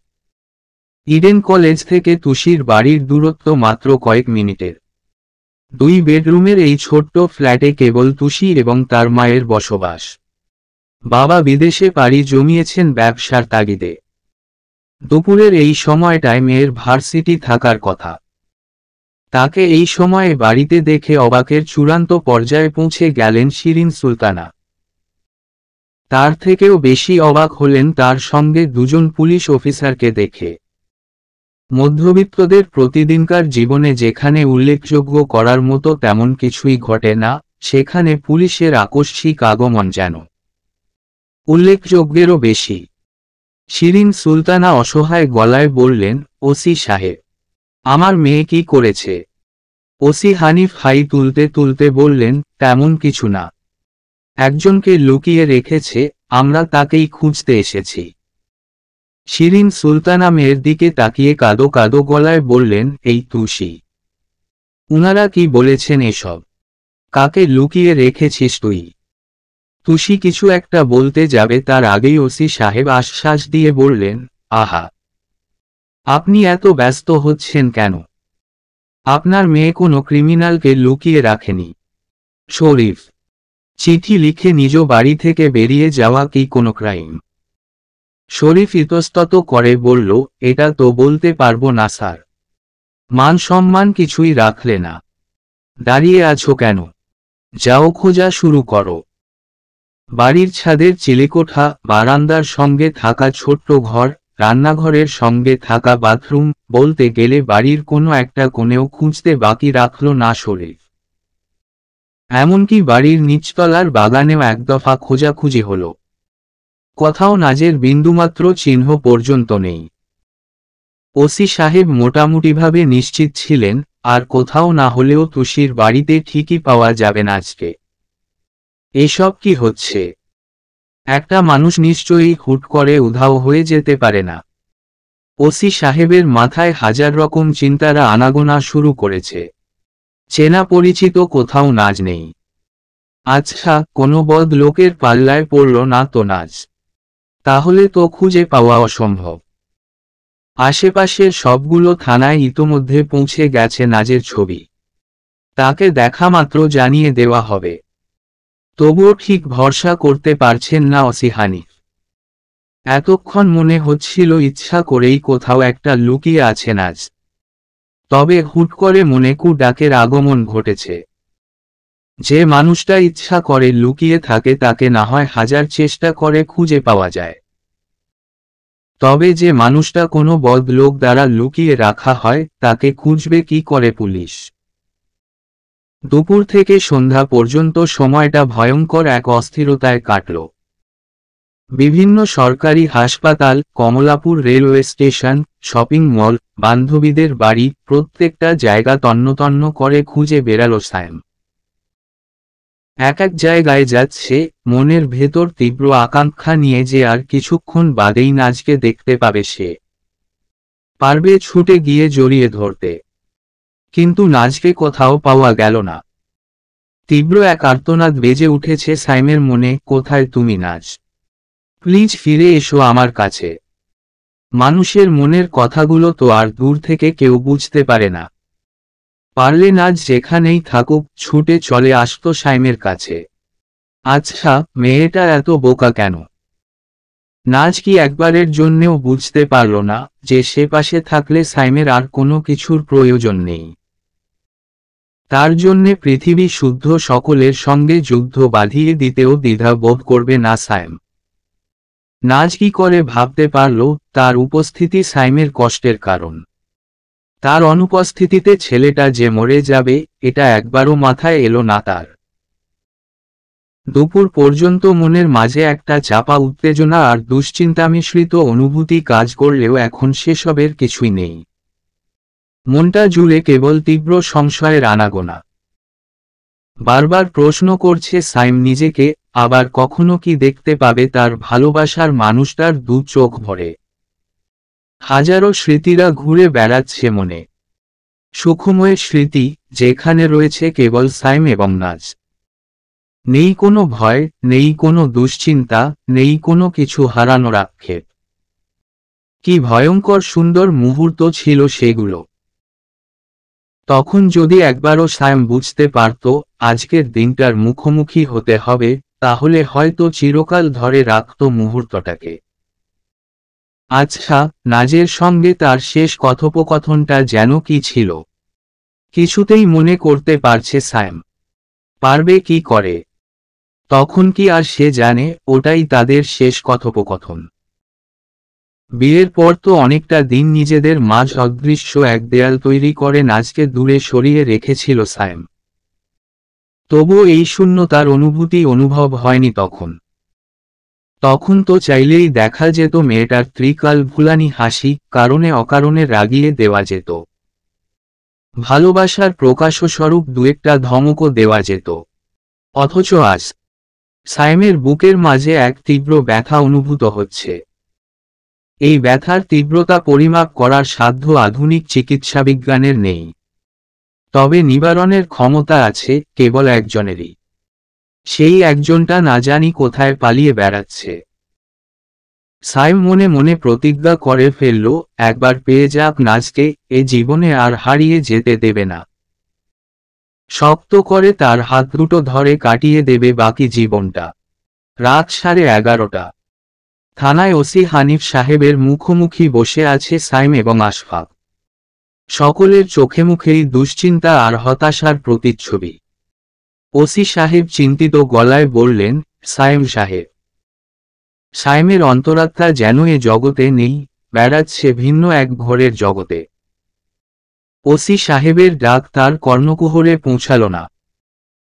[SPEAKER 1] ইডেন কলেজ থেকে তুষির বাড়ির দূরত্ব মাত্র কয়েক মিনিটের। 2 বেডরুমের এই ছোট্ট ফ্ল্যাটে কেবল তুষি এবং তার মায়ের বসবাস। বাবা বিদেশে পাড়ি জমিয়েছেন ব্যবসার তাগিদে। দুপুরের এই সময়টায় মেয়ের ভার্সিটি থাকার কথা। তাকে এই সময়ে বাড়িতে দেখে অবাকের চূড়ান্ত পর্যায়ে পৌঁছে গেলেন শিরিন সুলতানা। তার থেকেও বেশি অবাক হলেন তার সঙ্গে 2জন পুলিশ অফিসারকে দেখে। মধ্যবিত্তদের প্রতিদিনকার জীবনে যেখানে উল্লেখযোগ্য করার মতো তেমন কিছুই ঘটে না, সেখানে পুলিশের আকস্মিক আগমন যেন উল্লেখযোগ্যেরও বেশি। শিরিন সুলতানা অসহায় গলায় বললেন, ওসি সাহেব, আমার মেয়ে কি করেছে? ওসি হানিফ হাই তুলতে তুলতে বললেন, তেমন কিছু না। একজনকে লুকিয়ে রেখেছে, আমরা তাকেই খুঁজতে এসেছি। শিরিন সুলতানা মেয়ের দিকে তাকিয়ে কাঁদো কাঁদো গলায় বললেন, এই তুষি। উনারা কি বলেছেন এসব? কাকে লুকিয়ে রেখেছিস তুই? তুষি কিছু একটা বলতে যাবে তার আগেই ওসি সাহেব আশ্বাস দিয়ে বললেন, আহা, আপনি এত ব্যস্ত হচ্ছেন কেন? আপনার মেয়ে কোনো ক্রিমিনালকে লুকিয়ে রাখেনি। শরীফ, চিঠি লিখে নিজ বাড়ি থেকে বেরিয়ে যাওয়া কি কোনো ক্রাইম? শরীফ ইতস্তত করে বলল, এটা তো বলতে পারবো না স্যার। মান সম্মান কিছুই রাখলে না। দাঁড়িয়ে আছো কেন? যাও, খোঁজা শুরু করো। বাড়ির ছাদের চিলেকোঠা, বারান্দার সঙ্গে থাকা ছোট্ট ঘর, রান্নাঘরের সঙ্গে থাকা বাথরুম, বলতে গেলে বাড়ির কোনো একটা কোণেও খুঁজতে বাকি রাখল না শরীফ। এমনকি বাড়ির নিচতলার বাগানেও একদফা খোঁজাখুঁজি হল। কোথাও নাজের বিন্দুমাত্র চিহ্ন পর্যন্ত নেই। ওসি সাহেব মোটামুটিভাবে নিশ্চিত ছিলেন, আর কোথাও না হলেও তুষির বাড়িতে ঠিকই পাওয়া যাবে নাজকে। এসব কি হচ্ছে? একটা মানুষ নিশ্চয়ই হুট করে উধাও হয়ে যেতে পারে না। ওসি সাহেবের মাথায় হাজার রকম চিন্তারা আনাগোনা শুরু করেছে। চেনা পরিচিত কোথাও নাজ নেই। আচ্ছা, কোনো বদ লোকের পাল্লায় পড়ল না তো নাজ? তাহলে তো খুঁজে পাওয়া অসম্ভব। আশেপাশের সবগুলো থানায় ইতোমধ্যে পৌঁছে গেছে নাজের ছবি। তাকে দেখা মাত্র জানিয়ে দেওয়া হবে। তবুও ঠিক ভরসা করতে পারছেন না ওসি হানিফ। এতক্ষণ মনে হচ্ছিল ইচ্ছা করেই কোথাও একটা লুকিয়ে আছে নাজ। তবে হুট করে মনে ডাকের আগমন ঘটেছে। যে মানুষটা ইচ্ছা করে লুকিয়ে থাকে তাকে না হয় হাজার চেষ্টা করে খুঁজে পাওয়া যায়, তবে যে মানুষটা কোনো বদ লোক দ্বারা লুকিয়ে রাখা হয় তাকে খুঁজবে কি করে পুলিশ? দুপুর থেকে সন্ধ্যা পর্যন্ত সময়টা ভয়ঙ্কর এক অস্থিরতায় কাটল। বিভিন্ন সরকারি হাসপাতাল, Kamalapur railway station, shopping mall, বান্ধবীদের বাড়ি, প্রত্যেকটা জায়গা তন্নতন্ন করে খুঁজে বেড়াল সায়েম। এক এক জায়গায় যাচ্ছে, মনের ভেতর তীব্র আকাঙ্ক্ষা নিয়ে যে আর কিছুক্ষণ বাদেই নাজকে দেখতে পাবে সে। পারবে ছুটে গিয়ে জড়িয়ে ধরতে। কিন্তু নাজকে কোথাও পাওয়া গেল না। তীব্র এক আর্তনাদ বেজে উঠেছে সাইমের মনে, কোথায় তুমি নাজ? প্লিজ ফিরে এসো আমার কাছে। মানুষের মনের কথাগুলো তো আর দূর থেকে কেউ বুঝতে পারে না। পারলে নাজ যেখানেই থাকুক ছুটে চলে আসতো সাইমের কাছে। আচ্ছা, মেয়েটা এত বোকা কেন? নাজ কি একবারের জন্যেও বুঝতে পারল না যে সে পাশে থাকলে সাইমের আর কোনো কিছুর প্রয়োজন নেই। তার জন্যে পৃথিবী শুদ্ধ সকলের সঙ্গে যুদ্ধ বাঁধিয়ে দিতেও দ্বিধা বোধ করবে না সাইম। নাজ কি করে ভাবতে পারল তার উপস্থিতি সাইমের কষ্টের কারণ? তার অনুপস্থিতিতে ছেলেটা যে মরে যাবে এটা একবারও মাথায় এলো না তার। দুপুর পর্যন্ত মনের মাঝে একটা চাপা উত্তেজনা আর দুশ্চিন্তা মিশ্রিত অনুভূতি কাজ করলেও এখন সেসবের কিছুই নেই। মনটা জুড়ে কেবল তীব্র সংশয়ের আনাগোনা। বারবার প্রশ্ন করছে সাইম নিজেকে, আবার কখনো কি দেখতে পাবে তার ভালোবাসার মানুষটার দু চোখ ভরে। হাজারো স্মৃতিরা ঘুরে বেড়াচ্ছে মনে, সুখময় স্মৃতি যেখানে রয়েছে কেবল সাইম এবং নাজ। নেই কোনো ভয়, নেই কোনো দুশ্চিন্তা, নেই কোনো কিছু হারানোর আক্ষেপ। কি ভয়ঙ্কর সুন্দর মুহূর্ত ছিল সেগুলো। তখন যদি একবারও সাইম বুঝতে পারত আজকের দিনটার মুখোমুখি হতে হবে, তাহলে হয়তো চিরকাল ধরে রাখত মুহূর্তটাকে। আচ্ছা, নাজের সঙ্গে তার শেষ কথোপকথনটা যেন কি ছিল? কিছুতেই মনে করতে পারছে সাইম। পারবে কি করে? তখন কি আর সে জানে ওটাই তাদের শেষ কথোপকথন? বিয়ের পর তো অনেকটা দিন নিজেদের মাঝ অদৃশ্য এক দেয়াল তৈরি করে নাজকে দূরে সরিয়ে রেখেছিল সাইম। তবুও এই শূন্যতার অনুভূতি অনুভব হয়নি তখন। তখন তো চাইলেই দেখা যেত মেয়েটার ত্রিকাল ভুলানি হাসি, কারণে অকারণে রাগিয়ে দেওয়া যেত। ভালোবাসার প্রকাশস্বরূপ দু-একটা ধমকও দেওয়া যেত। অথচ আজ সাইমের বুকের মাঝে এক তীব্র ব্যথা অনুভূত হচ্ছে। এই ব্যথার তীব্রতা পরিমাপ করার সাধ্য আধুনিক চিকিৎসাবিজ্ঞানের নেই। তবে নিবারণের ক্ষমতা আছে কেবল একজনেরই। সেই একজনটা না জানি কোথায় পালিয়ে বেড়াচ্ছে। সাইম মনে মনে প্রতিজ্ঞা করে ফেলল, একবার পেয়ে যাক নাজকে, এ জীবনে আর হারিয়ে যেতে দেবে না। শক্ত করে তার হাত দুটো ধরে কাটিয়ে দেবে বাকি জীবনটা। রাত 11:30। থানায় ওসি হানিফ সাহেবের মুখোমুখি বসে আছে সাইম এবং আশফাক। সকলের চোখে মুখেই দুশ্চিন্তা আর হতাশার প্রতিচ্ছবি। ওসি সাহেব চিন্তিত গলায় বললেন, সাইম সাহেব। সাইমের অন্তরাত্মা যেন এ জগতে নেই, বেড়াচ্ছে ভিন্ন এক ঘরের জগতে। ওসি সাহেবের ডাক তার কর্ণকুহরে পৌঁছাল না।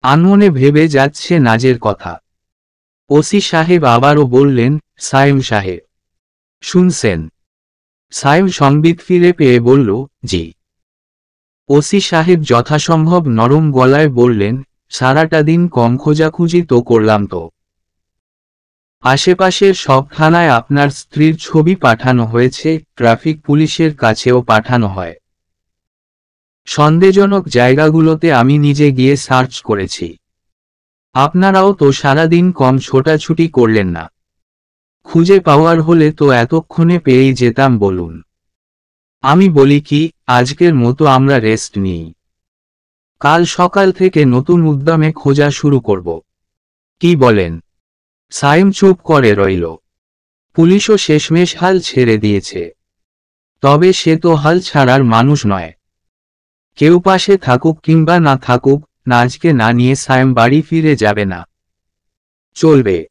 [SPEAKER 1] আনমনে ভেবে যাচ্ছে নাজের কথা। ওসি সাহেব আবারও বললেন, সাইম সাহেব শুনছেন? সাইম সংবিত ফিরে পেয়ে বলল, জি। ওসি সাহেব যথাসম্ভব নরম গলায় বললেন, সারাটা দিন কম খোঁজাখুঁজি তো করলাম তো। আশেপাশের সব থানায় আপনার স্ত্রীর ছবি পাঠানো হয়েছে, ট্রাফিক পুলিশের কাছেও পাঠানো হয়। সন্দেহজনক জায়গাগুলোতে আমি নিজে গিয়ে সার্চ করেছি। আপনারাও তো সারাদিন কম ছোটাছুটি করলেন না। খুঁজে পাওয়ার হলে তো এতক্ষণে পেয়েই যেতাম বলুন। আমি বলি কি, আজকের মতো আমরা রেস্ট নিই। কাল সকাল থেকে নতুন উদ্যমে খোঁজা শুরু করব। কি বলেন? সাইম চুপ করে রইল। পুলিশও শেষমেশ হাল ছেড়ে দিয়েছে। তবে সে তো হাল ছাড়ার মানুষ নয়। কেউ পাশে থাকুক কিংবা না থাকুক, নাজকে না নিয়ে সাইম বাড়ি ফিরে যাবে না। চলবে।